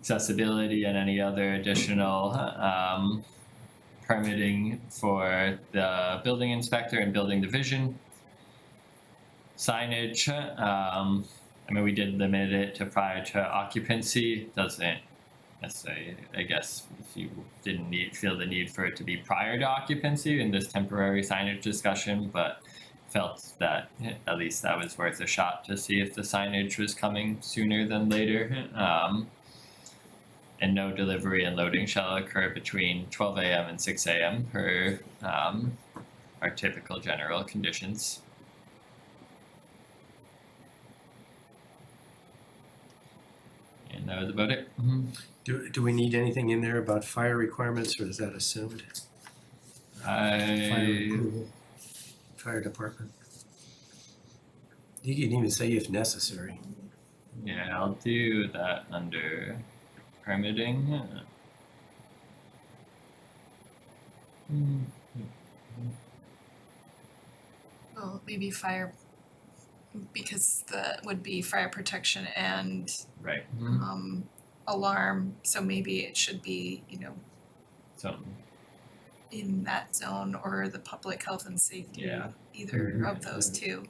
Accessibility and any other additional permitting for the building inspector and building division. Signage, I mean, we did limit it to prior to occupancy. Doesn't necessarily, I guess, if you didn't feel the need for it to be prior to occupancy in this temporary signage discussion, but felt that at least that was worth a shot to see if the signage was coming sooner than later. And no delivery and loading shall occur between 12 a.m. and 6 a.m. per our typical general conditions. And that was about it. Do we need anything in there about fire requirements, or is that assumed? Fire approval, fire department. You can even say if necessary. Yeah, I'll do that under permitting. Well, maybe fire, because that would be fire protection and Right. alarm, so maybe it should be, So, in that zone or the public health and safety. Yeah. Either of those two.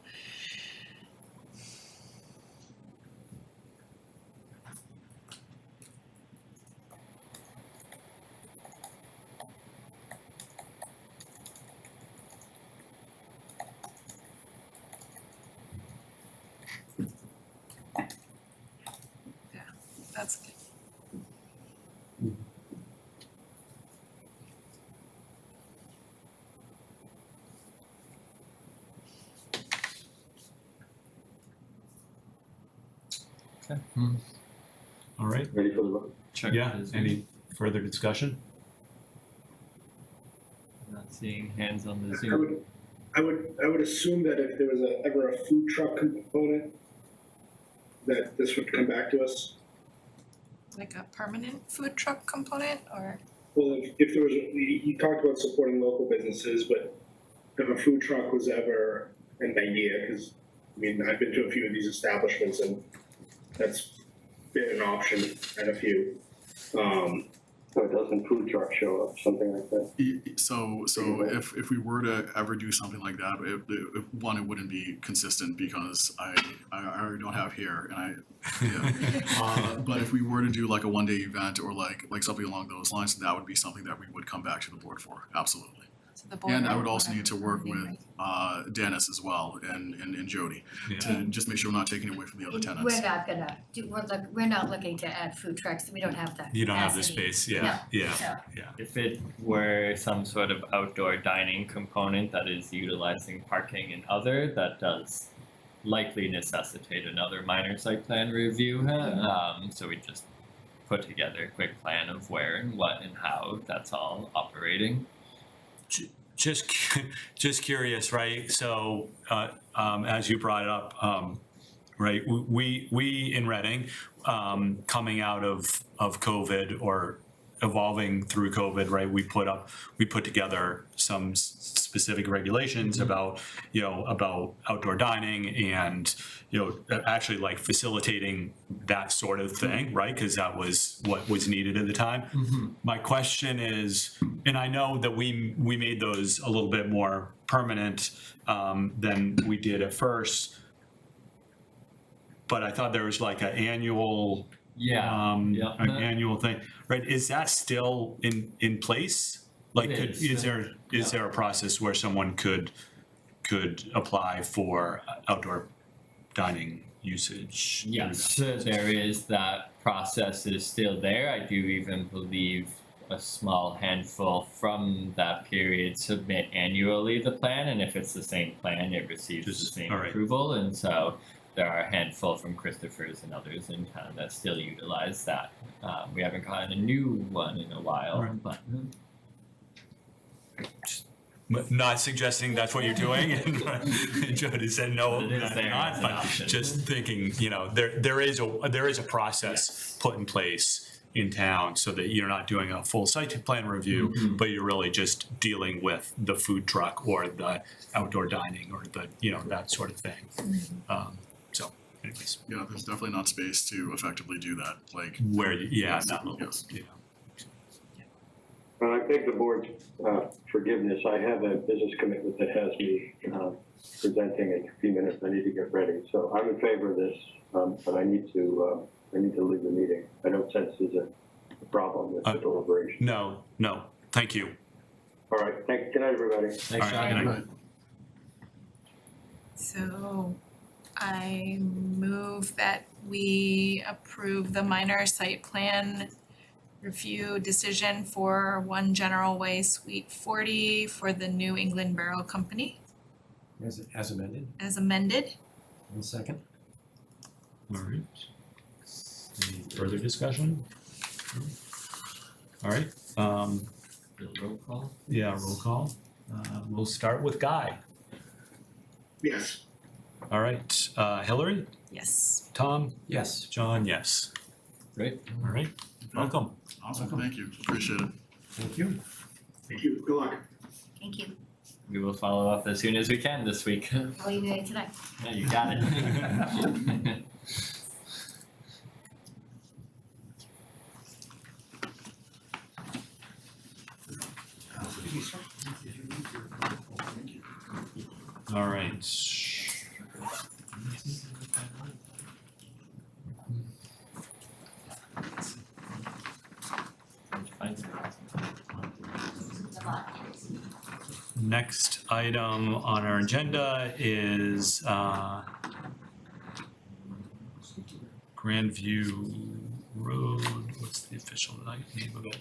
Yeah, that's good. okay. all right, Ready for the vote? Sure. yeah, Is- any further discussion? Not seeing hands on the I Zoom. would assume that if there was ever a food truck component, that this would come back to us. Like a permanent food truck component, or? Well, if there was, you talked about supporting local businesses, but if a food truck was ever an idea, because, I mean, I've been to a few of these establishments and that's been an option at a few. So it doesn't food truck show up, something like that? So if we were to ever do something like that, it wouldn't be consistent because I already don't have hair, and but if we were to do like a one-day event or like something along those lines, that would be something that we would come back to the board for, absolutely. To the board And I or would also whatever need to work permitting with reg- Dennis as well and Jody Yeah. to just make sure we're not taking away from the other tenants. We're not gonna we're not looking to add food trucks, we don't have that You don't have the capacity. space, yeah, yeah, So, yeah. If it were some sort of outdoor dining component that is utilizing parking and other, that does likely necessitate another minor site plan review. So we just put together a quick plan of where and what and how that's all operating. just curious, right? So, as you brought it up, right, we in Reading, coming out of COVID or evolving through COVID, right, we put together some specific regulations about, about outdoor dining and, actually like facilitating that sort of thing, right? Because that was what was needed at the time. My question is, and I know that we made those a little bit more permanent than we did at first, but I thought there was like an annual an annual thing, right? Is that still in place? Like, It is there a process where someone could apply for outdoor dining usage? Yes, there is. That process is still there. I do even believe a small handful from that period submit annually the plan, and if it's the same plan, it receives the same all right. approval. And so there are a handful from Christopher's and others in town that still utilize that. We haven't gotten a new one in a while, Right. but Not suggesting that's what you're doing, and Jody said no, It is that's there not, as an but option. just thinking, there is a process put in place in town so that you're not doing a full site plan review, but you're really just dealing with the food truck or the outdoor dining or the, that sort of thing. So anyways, Yeah, there's definitely not space to effectively do that, like. no. Yes. I beg the board's forgiveness. I have a business commitment that has me presenting in a few minutes. I need to get ready. So I'm in favor of this, but I need to leave the meeting. I don't sense there's a problem with the deliberation. No, thank you. All right, good night, everybody. thanks, All right, John. good night. So I move that we approve the minor site plan review decision for One General Way Suite 40 for the New England Barrel Company As amended, as amended. one second. All right. Any further discussion? All right, Roll call. roll call. We'll start with Guy. Yes. All right, Hillary, Yes. Tom, Yes. John, yes. Great. All right, welcome. Awesome, thank you, appreciate it. Thank you. Thank you. Good luck. Thank you. We will follow up as soon as we can this week. I'll email you tonight. Yeah, you got it. All right. Next item on our agenda is Grandview Road, what's the official name of it?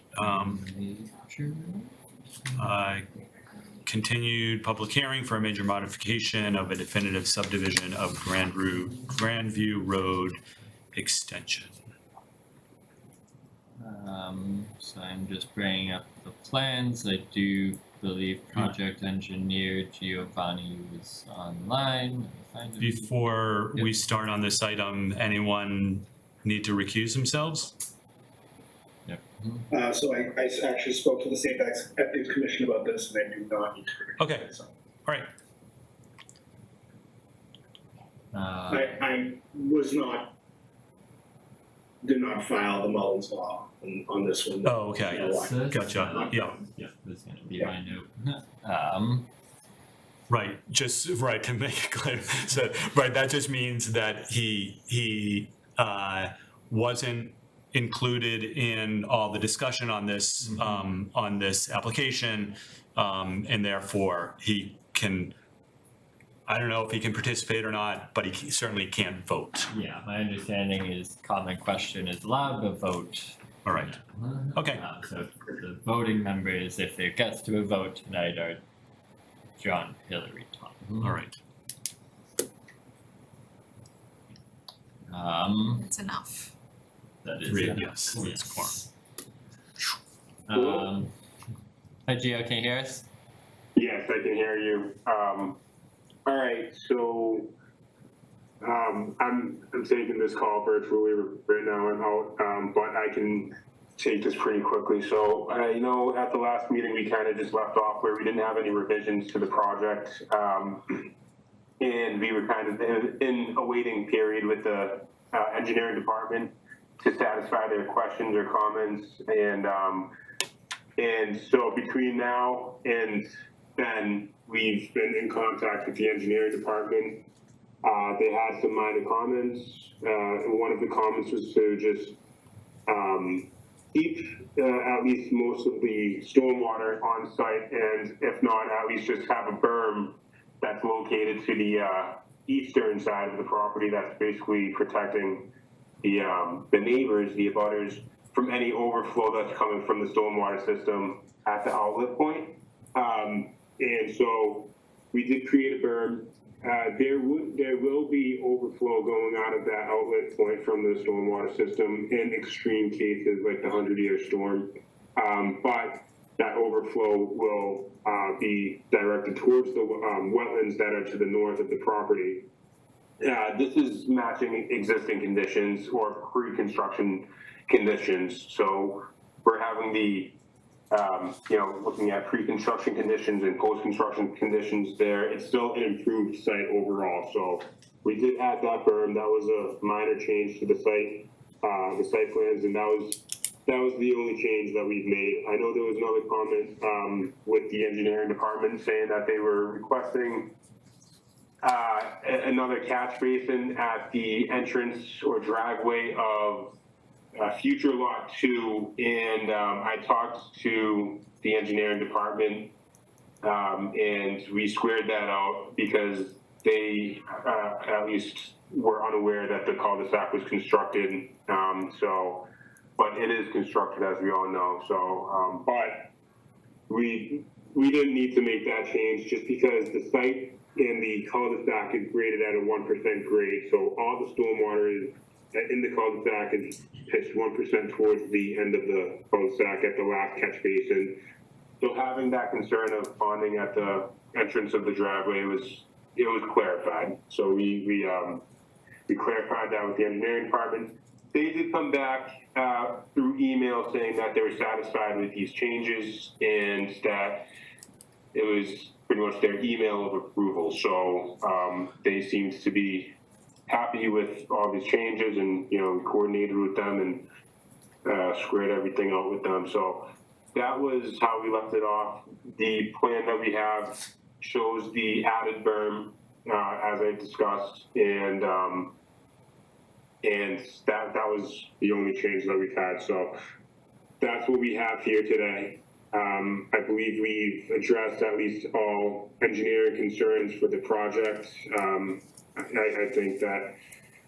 Continued public hearing for a major modification of a definitive subdivision of Grandview Road extension. So I'm just bringing up the plans. I do believe project engineer Giovanni was online. Find him. Before we start on this item, anyone need to recuse themselves? Yep. So I actually spoke to the State Ethics Commission about this, and they do not need to. Okay. So All right, I did not file the Mullins Law on this one. oh, okay, No, gotcha, yeah. Yeah, that's gonna be my note. Right, just, right, to make it clear, so, right, that just means that he wasn't included in all the discussion on this, on this application, and therefore he can, I don't know if he can participate or not, but he certainly can't vote. Yeah, my understanding is common question is allowed to vote. All right, okay. So the voting members, if it gets to a vote tonight, are John, Hillary, Tom. All right, It's enough. That is three, enough. yes, that's quorum. Hi Gio, can you hear us? Yes, I can hear you. All right, so I'm taking this call virtually right now. I'm out, but I can take this pretty quickly. So I know at the last meeting we kind of just left off where we didn't have any revisions to the project, and we were kind of in a waiting period with the engineering department to satisfy their questions or comments, and so between now and then, we've been in contact with the engineering department. They had some minor comments, and one of the comments was to just keep at least most of the stormwater on site, and if not, at least just have a berm that's located to the eastern side of the property that's basically protecting the neighbors, the abutters, from any overflow that's coming from the stormwater system at the outlet point. And so we did create a berm. There will be overflow going out of that outlet point from the stormwater system in extreme cases like the 100-year storm. But that overflow will be directed towards the wetlands that are to the north of the property. This is matching existing conditions or pre-construction conditions. So we're having the looking at pre-construction conditions and post-construction conditions there. It's still an improved site overall. So we did add that berm. That was a minor change to the site plans, and that was the only change that we've made. I know there was another comment with the engineering department saying that they were requesting another catch basin at the entrance or driveway of future lot 2, and I talked to the engineering department, and we squared that out because they at least were unaware that the cul-de-sac was constructed. But it is constructed, as we all know. So, but we didn't need to make that change just because the site and the cul-de-sac is graded at a 1% grade. So all the stormwater is in the cul-de-sac is pitched 1% towards the end of the cul-de-sac at the last catch basin. So having that concern of ponding at the entrance of the driveway was clarified. So we clarified that with the engineering department. They did come back through email saying that they were satisfied with these changes and that it was pretty much their email of approval. So they seemed to be happy with all these changes, and coordinated with them and squared everything out with them. So that was how we left it off. The plan that we have shows the added berm as I discussed, and that was the only change that we've had. So that's what we have here today. I believe we've addressed at least all engineering concerns for the project. I think that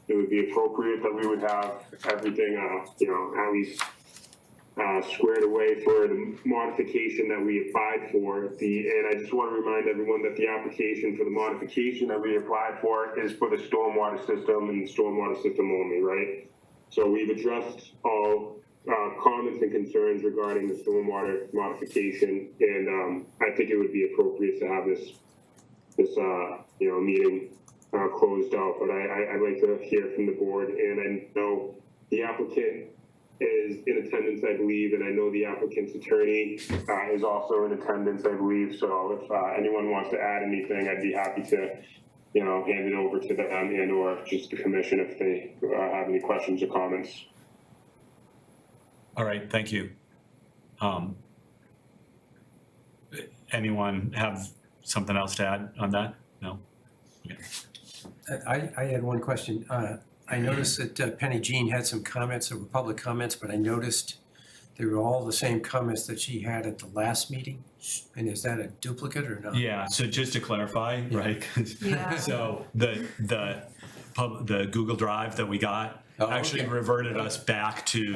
it would be appropriate that we would have everything, at least squared away for the modification that we applied for. And I just want to remind everyone that the application for the modification that we applied for is for the stormwater system and the stormwater system only, right? So we've addressed all comments and concerns regarding the stormwater modification, and I think it would be appropriate to have this meeting closed out. But I'd like to hear from the board, and I know the applicant is in attendance, I believe, and I know the applicant's attorney is also in attendance, I believe. So if anyone wants to add anything, I'd be happy to, hand it over to them and or just the commission if they have any questions or comments. All right, thank you. Anyone have something else to add on that? No? Okay. I had one question. I noticed that Penny Jean had some comments that were public comments, but I noticed they were all the same comments that she had at the last meeting. And is that a duplicate or not? Yeah, so just to clarify, right? Yeah. So the Google Drive that we got actually reverted us back to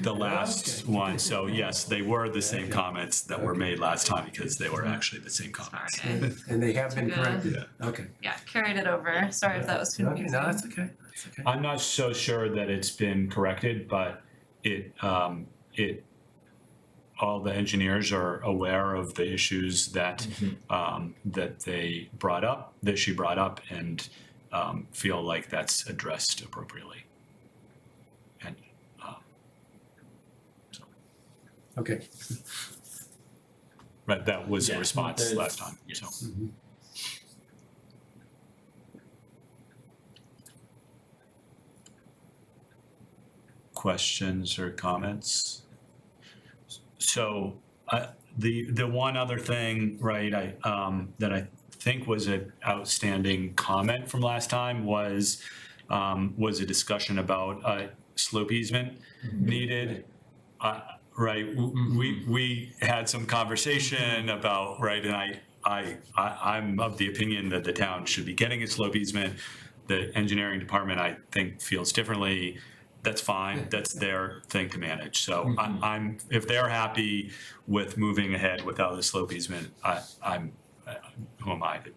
the last one. So yes, they were the same comments that were made last time because they were actually the same comments. And they have been corrected? Yeah. Okay. Yeah, carried it over. Sorry if that was Okay, confusing. no, that's okay. That's okay. I'm not so sure that it's been corrected, but it all the engineers are aware of the issues that, that they brought up, that she brought up, and feel like that's addressed appropriately. And, Okay. right, that was the Yeah, response there's- last time, yes. so. Questions or comments? So, the one other thing, right, that I think was an outstanding comment from last time was a discussion about slope easement needed. Right, we had some conversation about, right, and I'm of the opinion that the town should be getting a slope easement. The engineering department, I think, feels differently. That's fine, that's their thing to manage. So I'm, if they're happy with moving ahead without the slope easement, I'm, who am I to?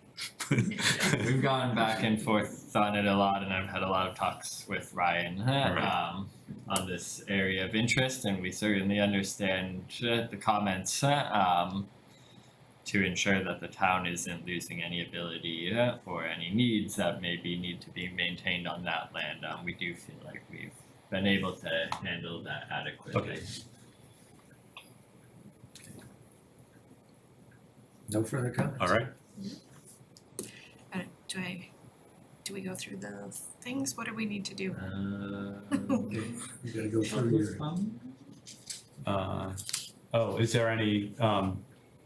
We've gone back and forth on it a lot, and I've had a lot of talks with Ryan on this area of interest, and we certainly understand the comments to ensure that the town isn't losing any ability or any needs that maybe need to be maintained on that land. We do feel like we've been able to handle that adequately. Okay. No further comments? All right, Do we go through the things? What do we need to do? Okay, you gotta go through your, is there any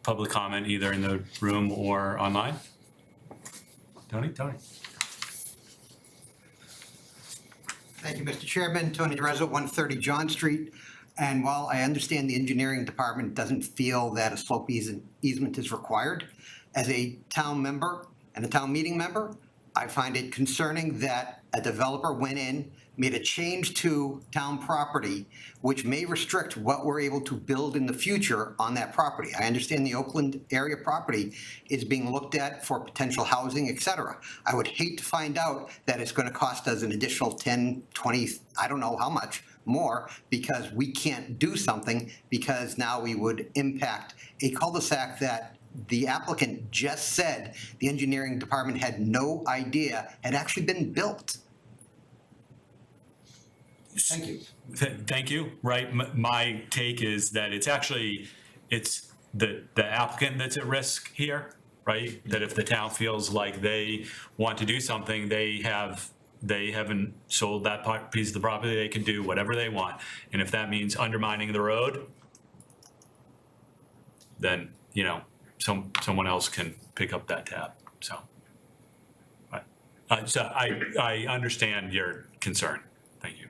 public comment either in the room or online? Tony? Thank you, Mr. Chairman. Tony DeRezzo, 130 John Street. And while I understand the engineering department doesn't feel that a slope easement is required, as a town member and a town meeting member, I find it concerning that a developer went in, made a change to town property, which may restrict what we're able to build in the future on that property. I understand the Oakland area property is being looked at for potential housing, et cetera. I would hate to find out that it's gonna cost us an additional 10, 20, I don't know how much more, because we can't do something, because now we would impact a cul-de-sac that the applicant just said the engineering department had no idea had actually been built. Thank you. Thank you, right, my take is that it's the applicant that's at risk here, right? That if the town feels like they want to do something, they haven't sold that piece of the property, they can do whatever they want. And if that means undermining the road, then, you know, someone else can pick up that tab, so. So I understand your concern, thank you.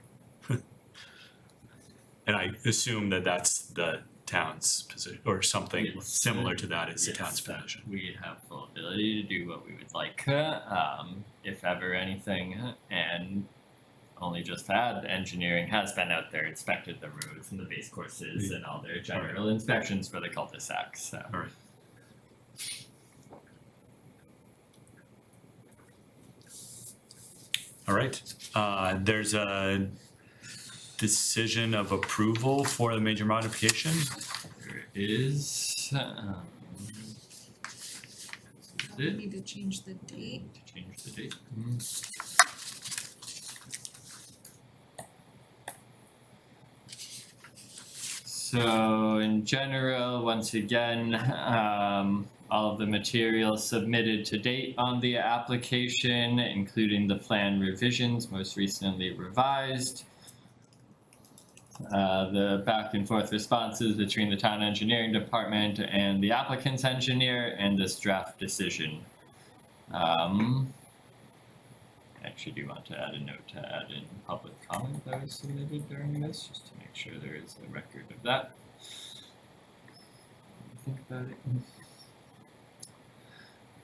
And I assume that that's the town's position, or something Yes. similar to that is the Yes, town's that position. we have full ability to do what we would like, if ever anything, and only just to add, engineering has been out there, inspected the roads and the base courses and all their general inspections for the cul-de-sacs, so. All right. All right, there's a decision of approval for the major modification. There is, We it need to change the date. to change the date. So in general, once again, all of the materials submitted to date on the application, including the plan revisions most recently revised. The back and forth responses between the town engineering department and the applicant's engineer, and this draft decision. I actually do want to add a note to add in public comment that was submitted during this, just to make sure there is a record of that. Think about it.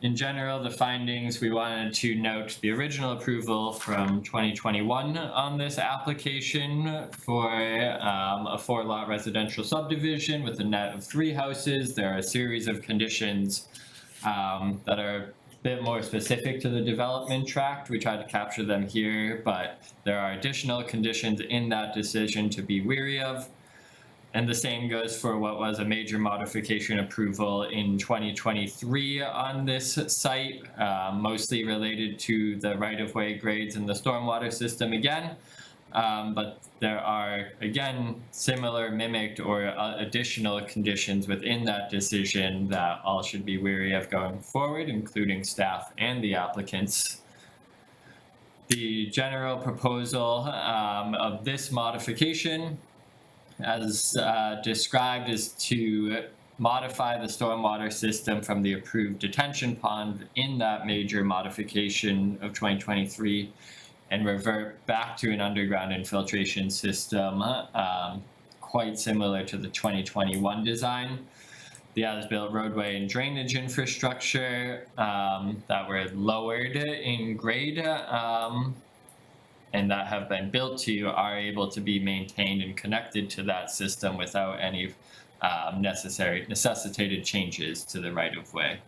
In general, the findings, we wanted to note the original approval from 2021 on this application for a 4-lot residential subdivision with a net of 3 houses. There are a series of conditions that are a bit more specific to the development tract. We tried to capture them here, but there are additional conditions in that decision to be wary of. And the same goes for what was a major modification approval in 2023 on this site, mostly related to the right-of-way grades in the stormwater system again. But there are, again, similar mimicked or additional conditions within that decision that all should be wary of going forward, including staff and the applicants. The general proposal of this modification, as described, is to modify the stormwater system from the approved detention pond in that major modification of 2023 and revert back to an underground infiltration system quite similar to the 2021 design. The as-built roadway and drainage infrastructure that were lowered in grade and that have been built to are able to be maintained and connected to that system without any necessitated changes to the right-of-way.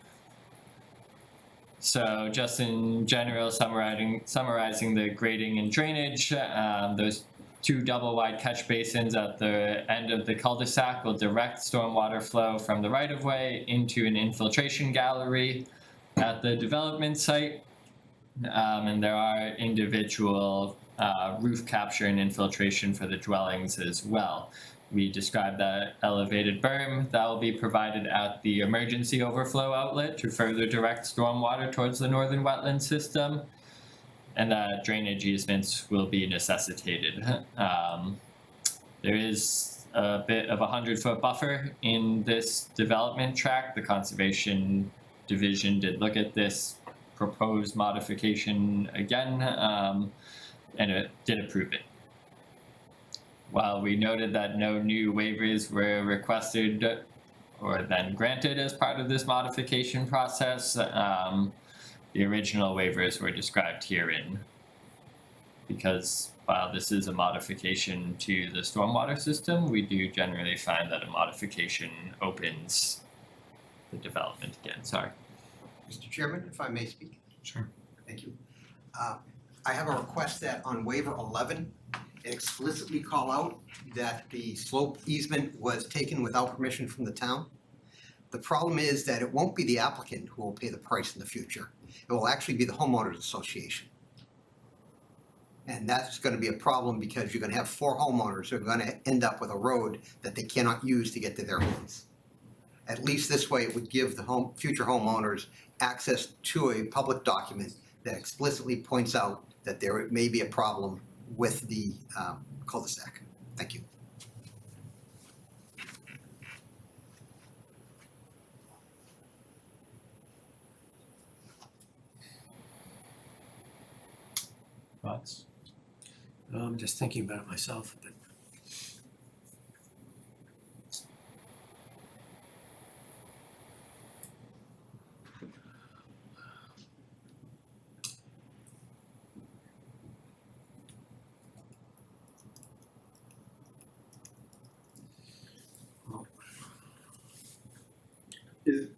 So just in general, summarizing the grading and drainage, those two double-wide catch basins at the end of the cul-de-sac will direct stormwater flow from the right-of-way into an infiltration gallery at the development site. And there are individual roof capture and infiltration for the dwellings as well. We described that elevated berm that will be provided at the emergency overflow outlet to further direct stormwater towards the northern wetland system, and that drainage easements will be necessitated. There is a bit of a 100-foot buffer in this development tract. The Conservation Division did look at this proposed modification again, and it did approve it. While we noted that no new waivers were requested or then granted as part of this modification process, the original waivers were described herein. Because while this is a modification to the stormwater system, we do generally find that a modification opens the development again. Sorry. Mr. Chairman, if I may speak? Sure. Thank you. I have a request that on waiver 11, explicitly call out that the slope easement was taken without permission from the town. The problem is that it won't be the applicant who will pay the price in the future. It will actually be the homeowners association. And that's gonna be a problem because you're gonna have 4 homeowners who are gonna end up with a road that they cannot use to get to their homes. At least this way it would give the future homeowners access to a public document that explicitly points out that there may be a problem with the cul-de-sac. Thank you. Thoughts? I'm just thinking about it myself, but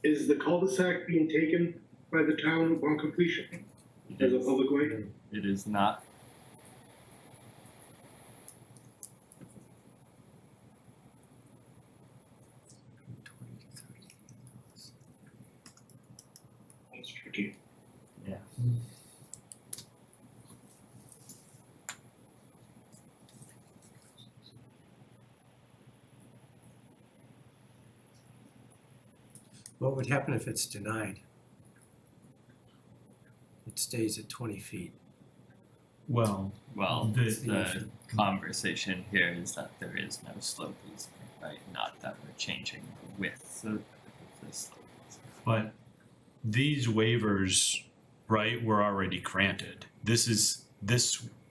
Is the cul-de-sac being taken by the town upon completion as a public way? It is not. That's tricky. Yeah. what would happen if it's denied? It stays at 20 feet. Well, Well, The- the conversation here is that there is no slope easement, right? Not that we're changing the width of the slope easement. but these waivers, right, were already granted. These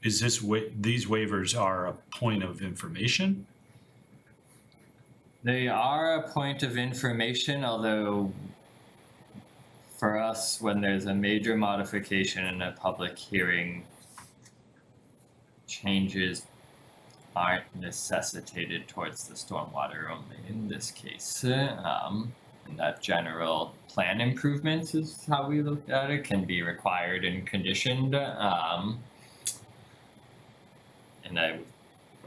waivers are a point of information? They are a point of information, although for us, when there's a major modification in a public hearing, changes aren't necessitated towards the stormwater only in this case. And that general plan improvements is how we look at it, can be required and conditioned. And I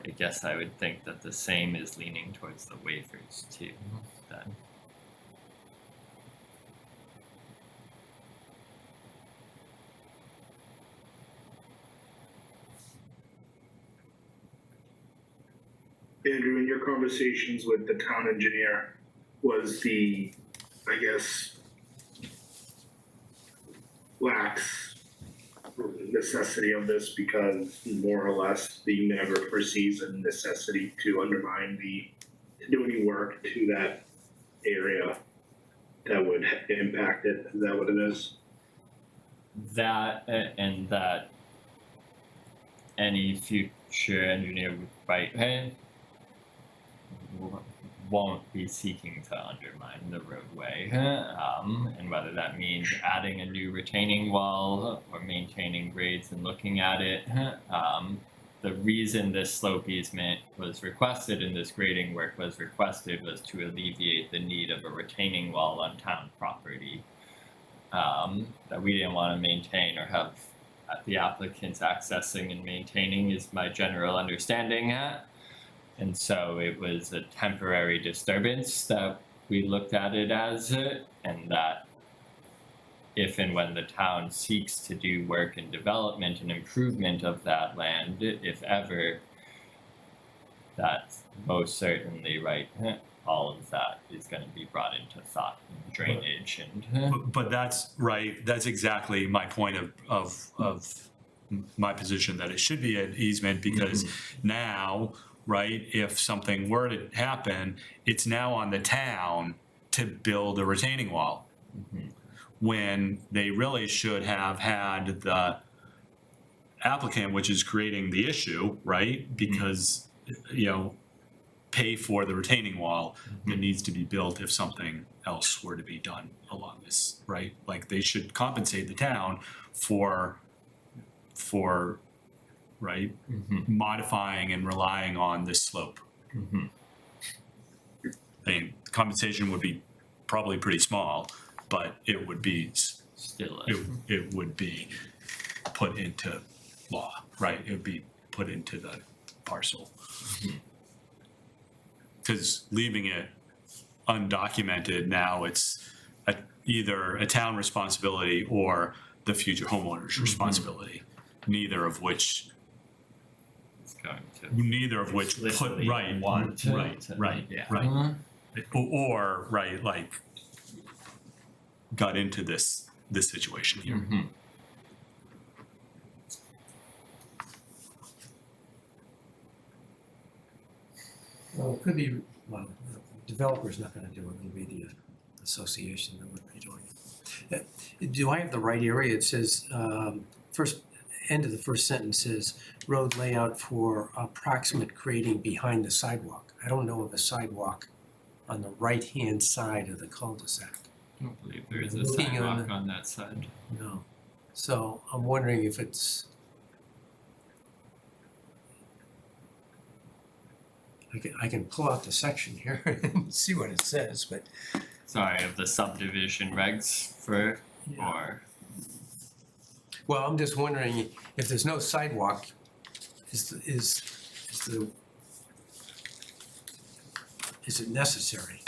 I guess I would think that the same is leaning towards the waivers too, then. Andrew, in your conversations with the town engineer, was the, I guess, lax necessity of this because more or less the never foresees a necessity to undermine to do any work to that area that would impact it? Is that what it is? That and that any future engineer right won't be seeking to undermine the roadway, and whether that means adding a new retaining wall or maintaining grades and looking at it. The reason this slope easement was requested and this grading work was requested was to alleviate the need of a retaining wall on town property that we didn't want to maintain or have the applicants accessing and maintaining, is my general understanding. And so it was a temporary disturbance that we looked at it as, and that if and when the town seeks to do work and development and improvement of that land, if ever, that's most certainly right. All of that is going to be brought into thought, drainage and. But that's right, that's exactly my point of my position, that it should be an easement, because now, right, if something were to happen, it's now on the town to build a retaining wall. When they really should have had the applicant, which is creating the issue, right? Because, pay for the retaining wall that needs to be built if something else were to be done along this, right? Like, they should compensate the town for right, modifying and relying on this slope. I mean, compensation would be probably pretty small, but it would be Still, it would be put into law, right? It would be put into the parcel. Because leaving it undocumented, now it's either a town responsibility or the future homeowner's responsibility, neither of which it's going to put, explicitly right, want to, right, yeah. right. Or, right, like, got into this situation here. Well, it could be, well, the developer's not gonna do it, it'll be the association that would be doing it. Do I have the right area? It says, end of the first sentence says, road layout for approximate grading behind the sidewalk. I don't know of a sidewalk on the right-hand side of the cul-de-sac. I don't believe there is a Looking on sidewalk on that side. No. So I'm wondering if it's, I can pull out the section here and see what it says, but. Sorry, of the subdivision regs for, or, Well, I'm just wondering if there's no sidewalk, is it necessary?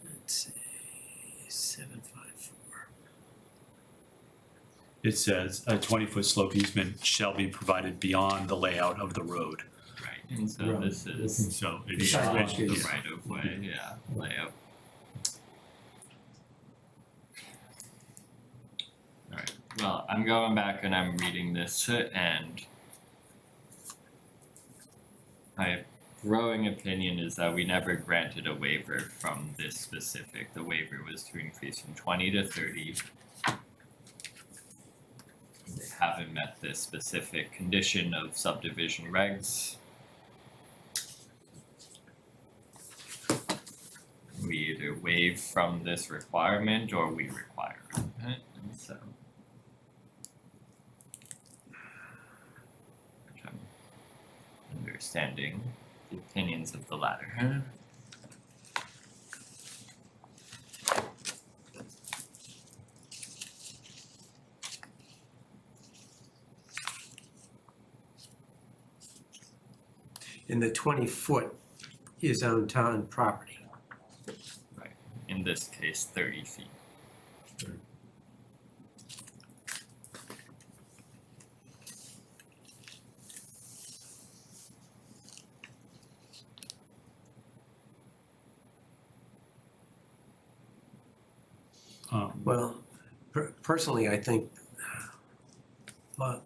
Let's see, 754. It says a 20-foot slope easement shall be provided beyond the layout of the road. right, and so Right. this is So it The is sidewalk the is- right of way, yeah, layout. Alright, well, I'm going back and I'm reading this and my growing opinion is that we never granted a waiver from this specific. The waiver was to increase from 20 to 30. They haven't met this specific condition of subdivision regs. We either waive from this requirement or we require it, and so. Which I'm understanding the opinions of the latter. And the 20-foot is on town property. In this case, 30 feet. Well, personally, I think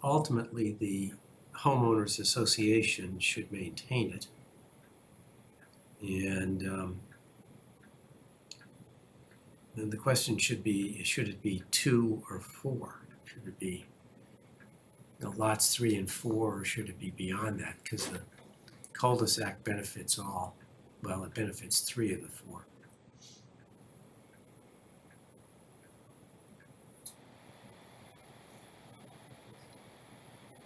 ultimately the homeowners association should maintain it. And then the question should it be 2 or 4? Should it be lots 3 and 4, or should it be beyond that? Because the cul-de-sac benefits all, well, it benefits 3 of the 4.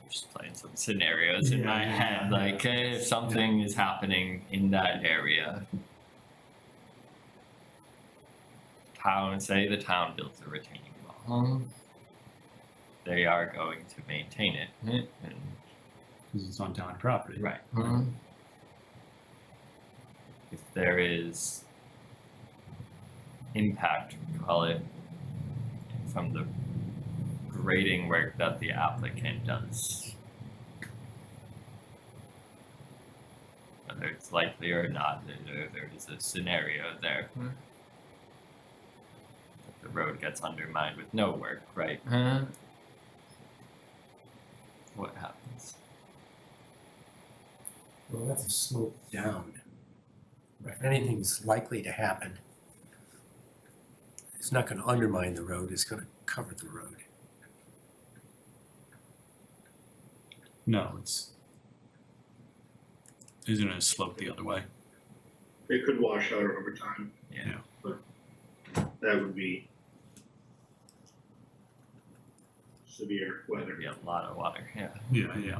Just playing some scenarios in my head, like if something is happening in that area. Say the town builds a retaining wall. They are going to maintain it. And, Because it's on town property. right. If there is impact, call it, from the grading work that the applicant does, whether it's likely or not, there is a scenario there. The road gets undermined with no work, right? What happens? Well, that's a slope down. If anything's likely to happen, it's not going to undermine the road, it's going to cover the road. No, isn't it sloped the other way? It could wash out over time. Yeah. That would be severe weather. There'd be a lot of water, yeah. Yeah.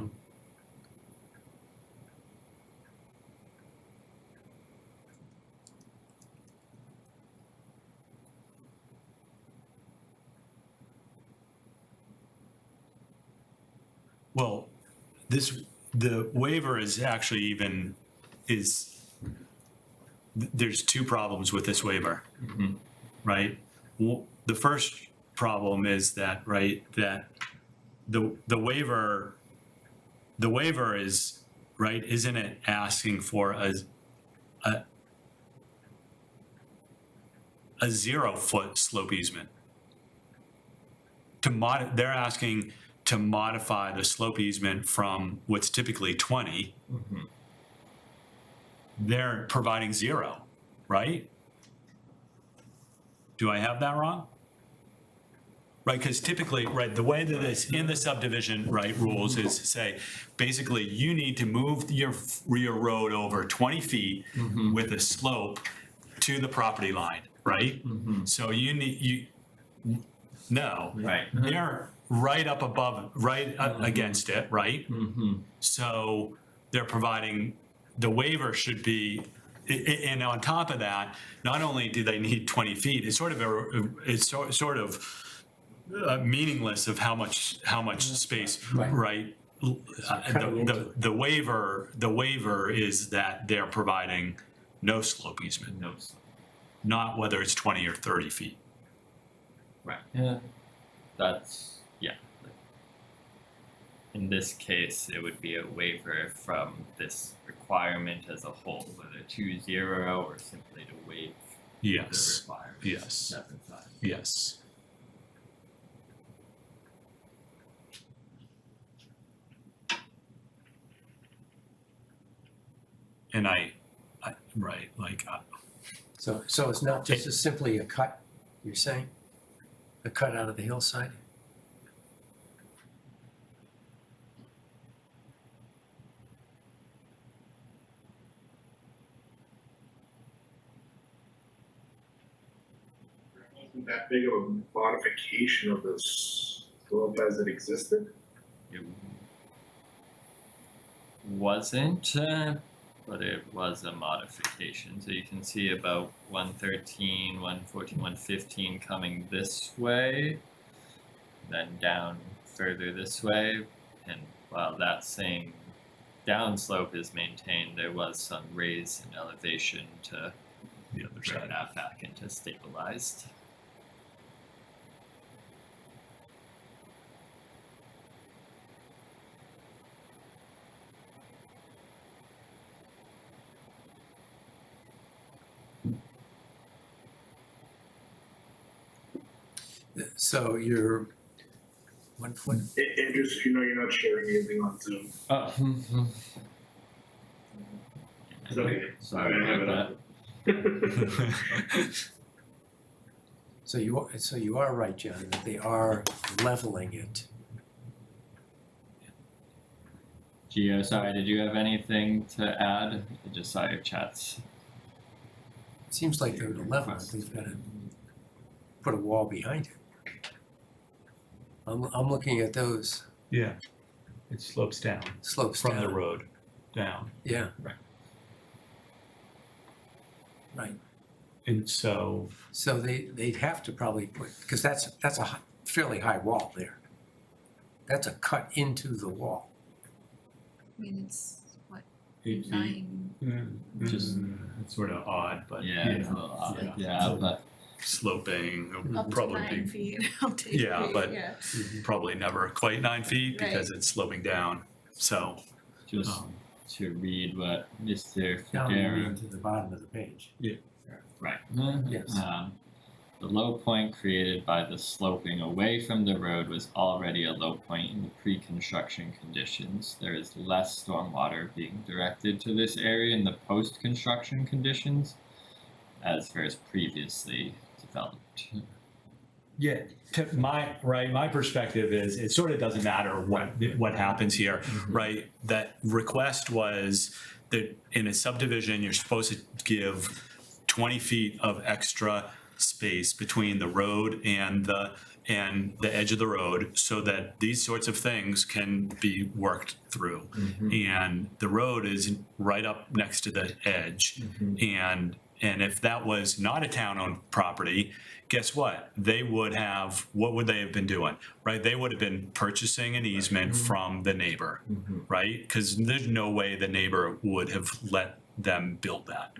Well, the waiver is actually there's 2 problems with this waiver, right? The first problem is that, right, that the waiver is, right, isn't it asking for a 0-foot slope easement? They're asking to modify the slope easement from what's typically 20. They're providing 0, right? Do I have that wrong? Right, because typically, right, the way that it's in the subdivision, right, rules is to say, basically, you need to move your road over 20 feet with a slope to the property line, right? So they're right up above, right against it, right? So they're providing, the waiver should be, and on top of that, not only do they need 20 feet, it's sort of meaningless of how much space, right? The waiver is that they're providing no slope easement, not whether it's 20 or 30 feet. Right. Yeah. That's, yeah. In this case, it would be a waiver from this requirement as a whole, whether 2-0 or simply to waive the Yes, requirement. yes, 7-5. yes. And right, like, So it's not just simply a cut, you're saying? A cut out of the hillside? Wasn't that big of a modification of the slope as it existed? It wasn't, but it was a modification. So you can see about 113, 114, 115 coming this way, then down further this way, and while that same downslope is maintained, there was some raise in elevation to The other bring side. that back into stabilized. So you're 1 foot, And just so you know, you're not sharing anything on Zoom. Oh. It's okay. Sorry I have about it so you are right, John, that they are leveling it. Gio, sorry, did you have anything to add? I just saw your chats. It seems like they're to level it, they've got to put a wall behind it. I'm looking at those Yeah, it slopes down slopes from the down. road down. Yeah. Right. Right. And so, So they'd have to probably put, because that's a fairly high wall there. That's a cut into the wall. I mean, it's what, 8 feet. 9, Just- It's sort of odd, but Yeah, it's a little odd, yeah. yeah, but Sloping, up to probably 9 be, feet, up to 8 Yeah, feet, but- yeah. probably never quite 9 feet because Right. it's sloping down. So, just um, to read what Mr. Down Federa. to the bottom of the page. Right. Yes. The low point created by the sloping away from the road was already a low point in the pre-construction conditions. There is less stormwater being directed to this area in the post-construction conditions as was previously developed. yeah, my perspective is it sort of doesn't matter what happens here, right? That request was that in a subdivision, you're supposed to give 20 feet of extra space between the road and the edge of the road so that these sorts of things can be worked through. And the road is right up next to the edge. And if that was not a town-owned property, guess what? They would have, what would they have been doing, right? They would have been purchasing an easement from the neighbor, right? Because there's no way the neighbor would have let them build that.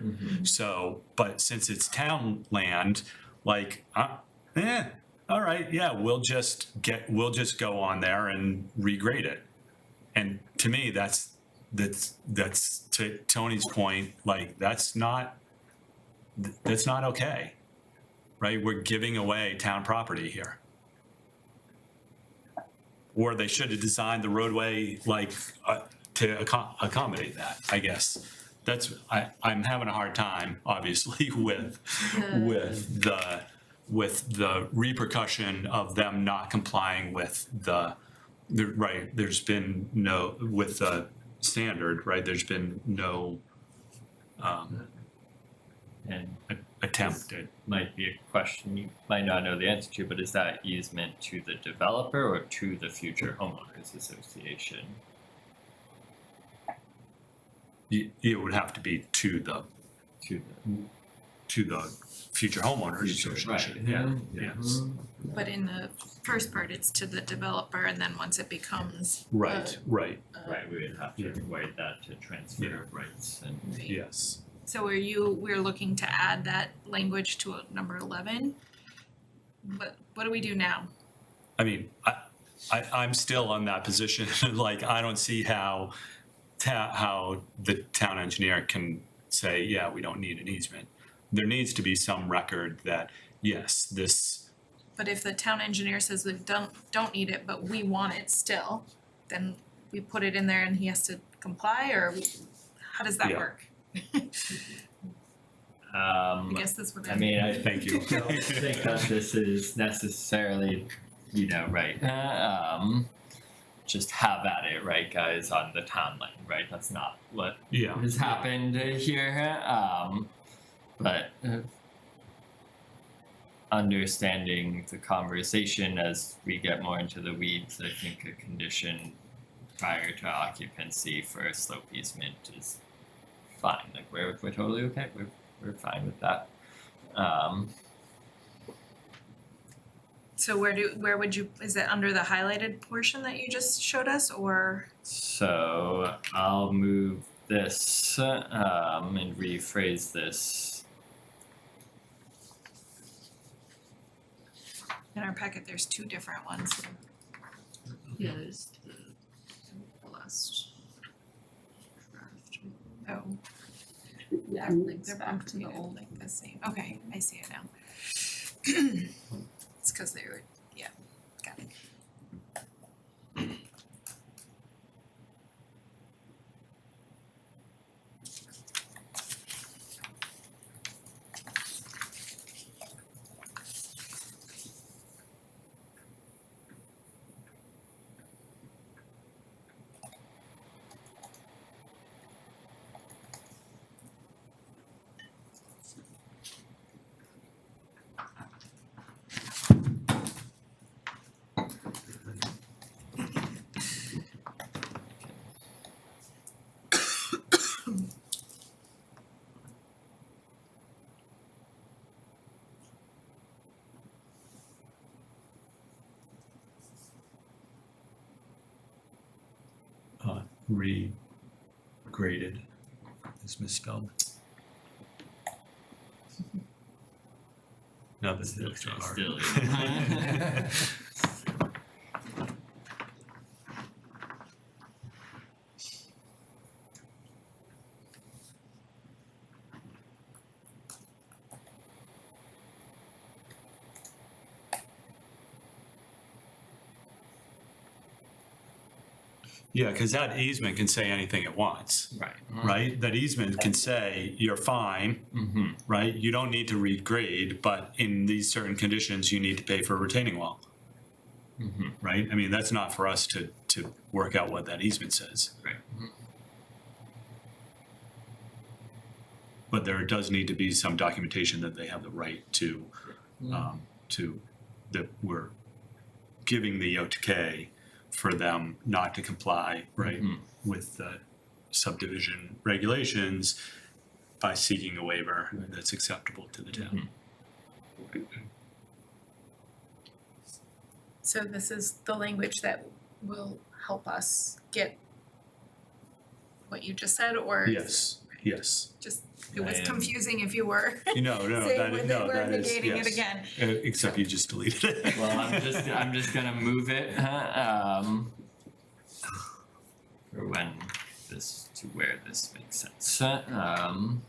So, but since it's town land, like, all right, yeah, we'll just go on there and regrade it. And to me, that's to Tony's point, like, that's not okay, right? We're giving away town property here. Or they should have designed the roadway like to accommodate that, I guess. I'm having a hard time, obviously, with the repercussion of them not complying with the right. There's been no, with the standard, right? There's been no And attempted. might be a question you might not know the answer to, but is that easement to the developer or to the future homeowners association? It would have to be to the To future homeowners Future, association. right. Yeah, Mhm. yes. But in the first part, it's to the developer, and then once it becomes. Right, right, Right, we would have to avoid that to transfer of rights and. yes. So we're looking to add that language to number 11? What do we do now? I mean, I'm still on that position, like, I don't see how the town engineer can say, yeah, we don't need an easement. There needs to be some record that, yes, this, But if the town engineer says we don't need it, but we want it still, then we put it in there and he has to comply, or how does that Yeah. work? I guess that's what I mean, I thank you. don't think that this is necessarily, right, just have at it, right, guys, on the town line, right, that's not what Yeah, has happened here, but understanding the conversation as we get more into the weeds, I think a condition prior to occupancy for a slope easement is fine, like we're totally okay, we're fine with that. So where would you, is it under the highlighted portion that you just showed us, or? So I'll move this and rephrase this. In our packet, there's two different ones. Yeah, there's the last draft. Oh, Yeah, they're links back both to the dated old. like the same. Okay, I see it now. It's because they were, yeah, got it. Regraded is misspelled. No, that's the extra R. Still. Yeah, because that easement can say anything it wants, Right. right? That easement can say, you're fine, Mm-hmm. right? You don't need to regrade, but in these certain conditions, you need to pay for a retaining wall, Mm-hmm. right? I mean, that's not for us to work out what that easement says. Right. But there does need to be some documentation that they have the right to, that we're giving the OK for them not to comply, right, with the subdivision regulations by seeking a waiver that's acceptable to the town. So this is the language that will help us get what you just said, or? Yes. Just, it was I am- confusing if you were No, saying that when is, they no, were that is, negating it yes. again. Except you just deleted it. Well, I'm just gonna move it for when this to where this makes sense. And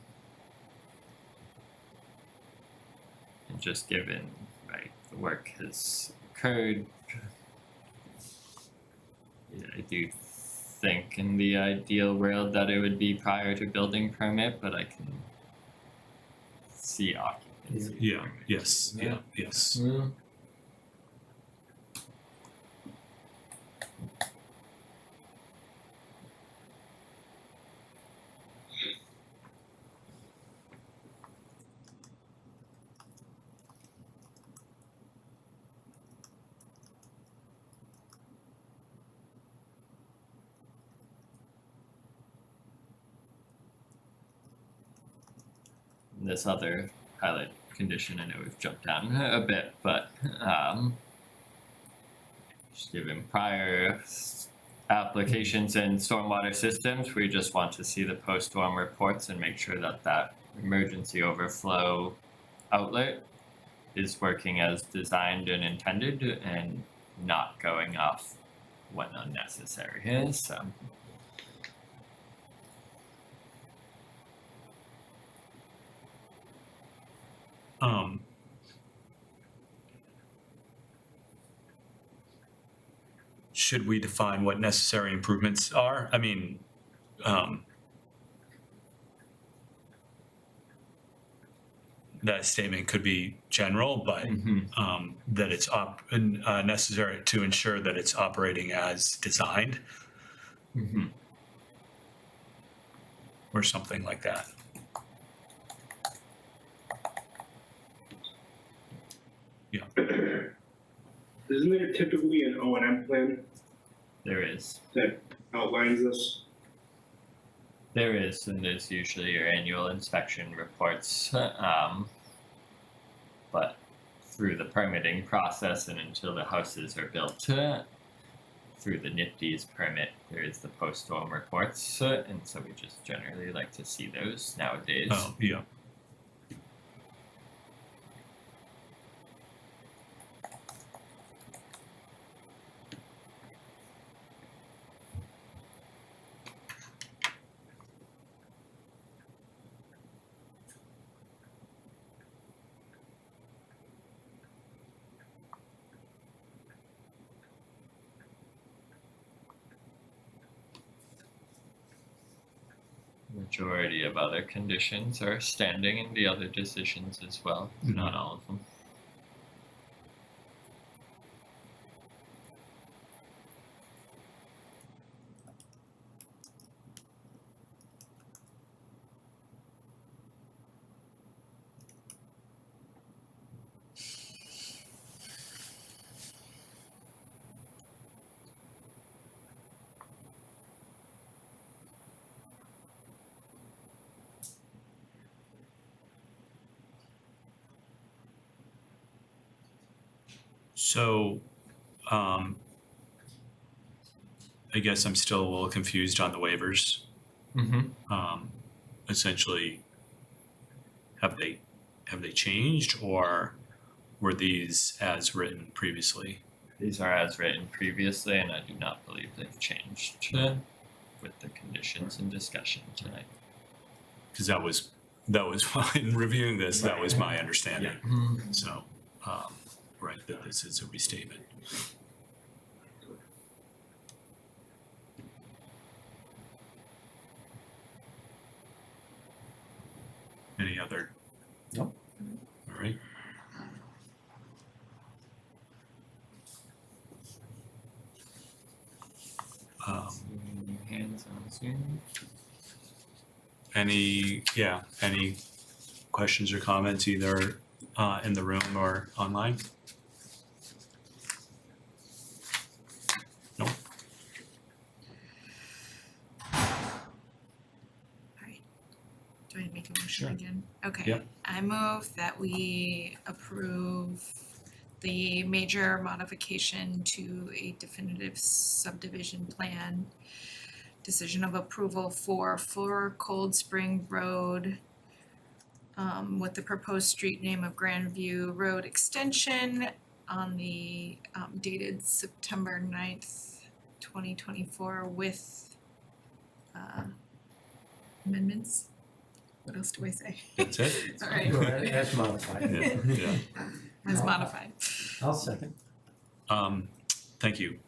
just given right the work has occurred, yeah, I do think in the ideal world that it would be prior to building permit, but I can see occupancy. Yeah, permit. yes, yes. This other highlight condition, I know we've jumped down a bit, but just given prior applications in stormwater systems, we just want to see the post-storm reports and make sure that that emergency overflow outlet is working as designed and intended and not going off when unnecessary. So Should we define what necessary improvements are? I mean, that statement could be general, but that it's necessary to ensure that it's operating as designed or something like that. Isn't there typically an O&M plan there is. that outlines this? There is, and there's usually your annual inspection reports, but through the permitting process and until the houses are built, through the NIPD's permit, there is the post-storm reports, and so we just generally like to see those nowadays. Oh, yeah. Majority of other conditions are standing in the other decisions as well, not all of them. So, I guess I'm still a little confused on the waivers. Mm-hmm. Essentially, have they changed, or were these as written previously? These are as written previously, and I do not believe they've changed with the conditions in discussion tonight. Because that was in reviewing this, that was my understanding. So, right, that this is a restatement. Any other? Nope. All right. Hands on Zoom. Any questions or comments either in the room or online? Nope. Do I make a motion Sure. again? Okay. Yep. I move that we approve the major modification to a definitive subdivision plan, decision of approval for Cold Spring Road, with the proposed street name of Grandview Road Extension on the dated September 9th, 2024 with amendments. What else do I say? That's it? All right, As modified. Yeah. as modified. I'll second. Thank you.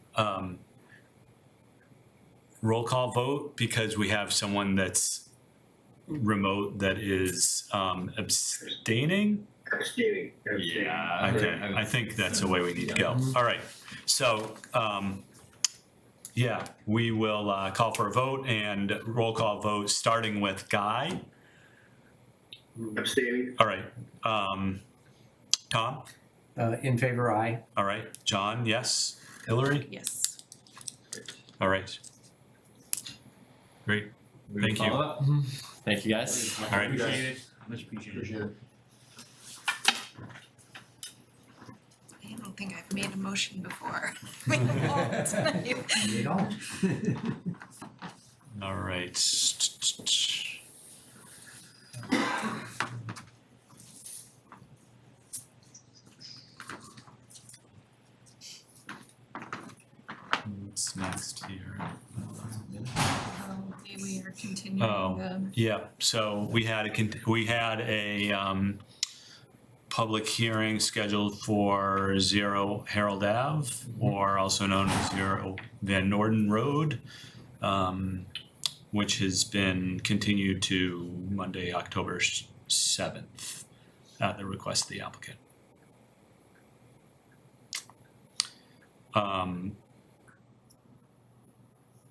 Roll call vote, because we have someone that's remote that is abstaining. Abstaining. Yeah. Okay, I think that's the way we need to go. All right, so, yeah, we will call for a vote and roll call vote, starting with Guy. Abstaining. All right, Tom? In favor, aye. All right, John, yes. Hillary? Yes. All right. Great, thank you. Follow up? Thank you, guys. All right. Much appreciated. I don't think I've made a motion before. We won't. You don't. All right. What's next here? We are continuing Oh. the, Yeah, so we had a public hearing scheduled for 0 Harold Ave, or also known as 0 Van Norden Road, which has been continued to Monday, October 7th, at the request of the applicant.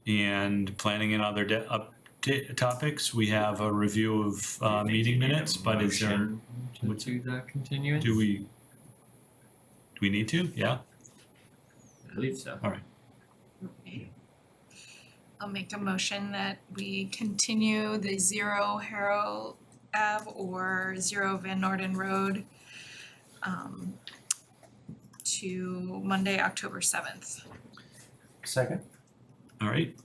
And planning and other topics, we have a review of meeting minutes, but is there, Motion to do the continuance? do we need to? Yeah, I believe so. okay. I'll make a motion that we continue the 0 Harold Ave or 0 Van Norden Road to Monday, October 7th. Second? All right,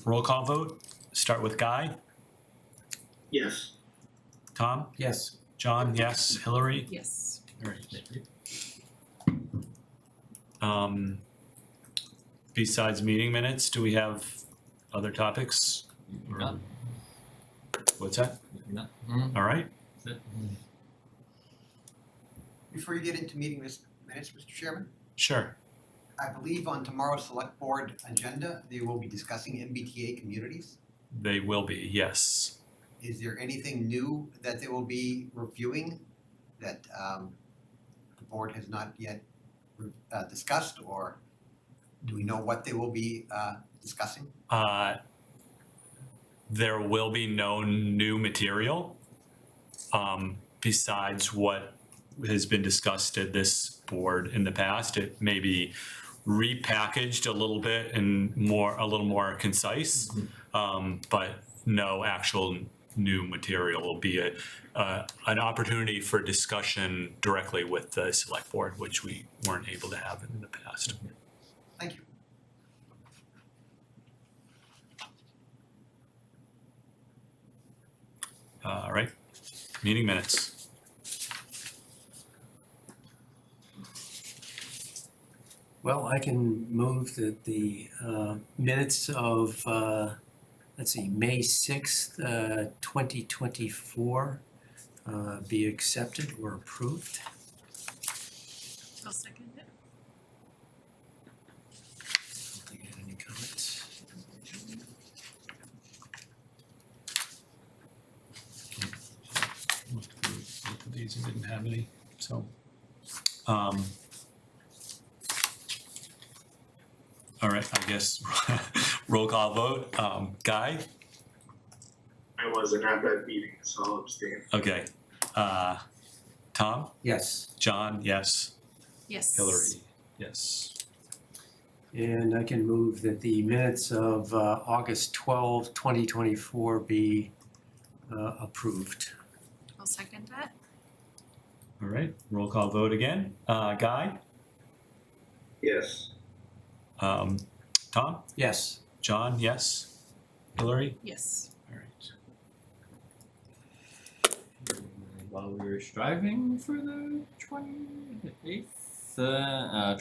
roll call vote. Start with Guy. Yes. Tom? Yes. John, yes. Hillary? Yes. All right. Besides meeting minutes, do we have other topics? Or- No. What's that? No. All right, Before you get into meeting minutes, Mr. Chairman, sure. I believe on tomorrow's select board agenda, they will be discussing MBTA communities. They will be, yes. Is there anything new that they will be reviewing that the board has not yet discussed, or do we know what they will be discussing? There will be no new material besides what has been discussed at this board in the past. It may be repackaged a little bit and a little more concise, but no actual new material. Will be an opportunity for discussion directly with the select board, which we weren't able to have in the past. Thank you. All right, meeting minutes. Well, I can move that the minutes of, let's see, May 6th, 2024 be accepted or approved. I'll second it. Don't think I had any comments. Looked at these and didn't have any, so. All right, I guess roll call vote. Guy? I wasn't at that meeting, so I'll abstain. Okay. Tom? Yes. John? Yes. Yes. Hillary? Yes. And I can move that the minutes of August 12, 2024 be approved. I'll second that. All right, roll call vote again. Guy? Yes. Tom? Yes. John? Yes. Hillary? Yes. All right. While we were striving for the 28th,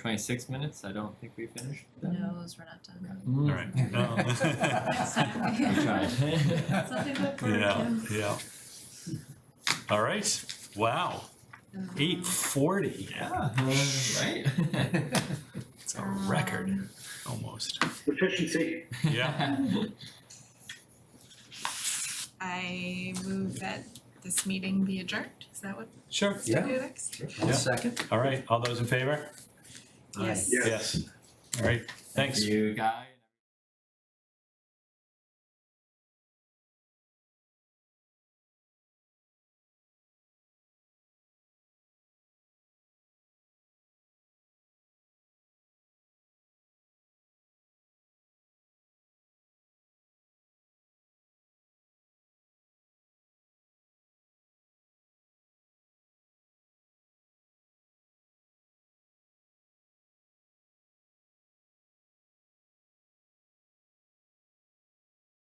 26 minutes, I don't think we finished them. No, those were not done. All right. No. Next time. We tried. Something to look forward Yeah, to. yeah. All right, wow, 8:40, Yeah, right? it's a record, almost, Efficiency. yeah. I move that this meeting be adjourned. Is that what Sure, we Yeah. do next? I'll Yeah. second. all right, all those in favor? Yes. Yes. Yes, all right, thanks. Thank you, guys.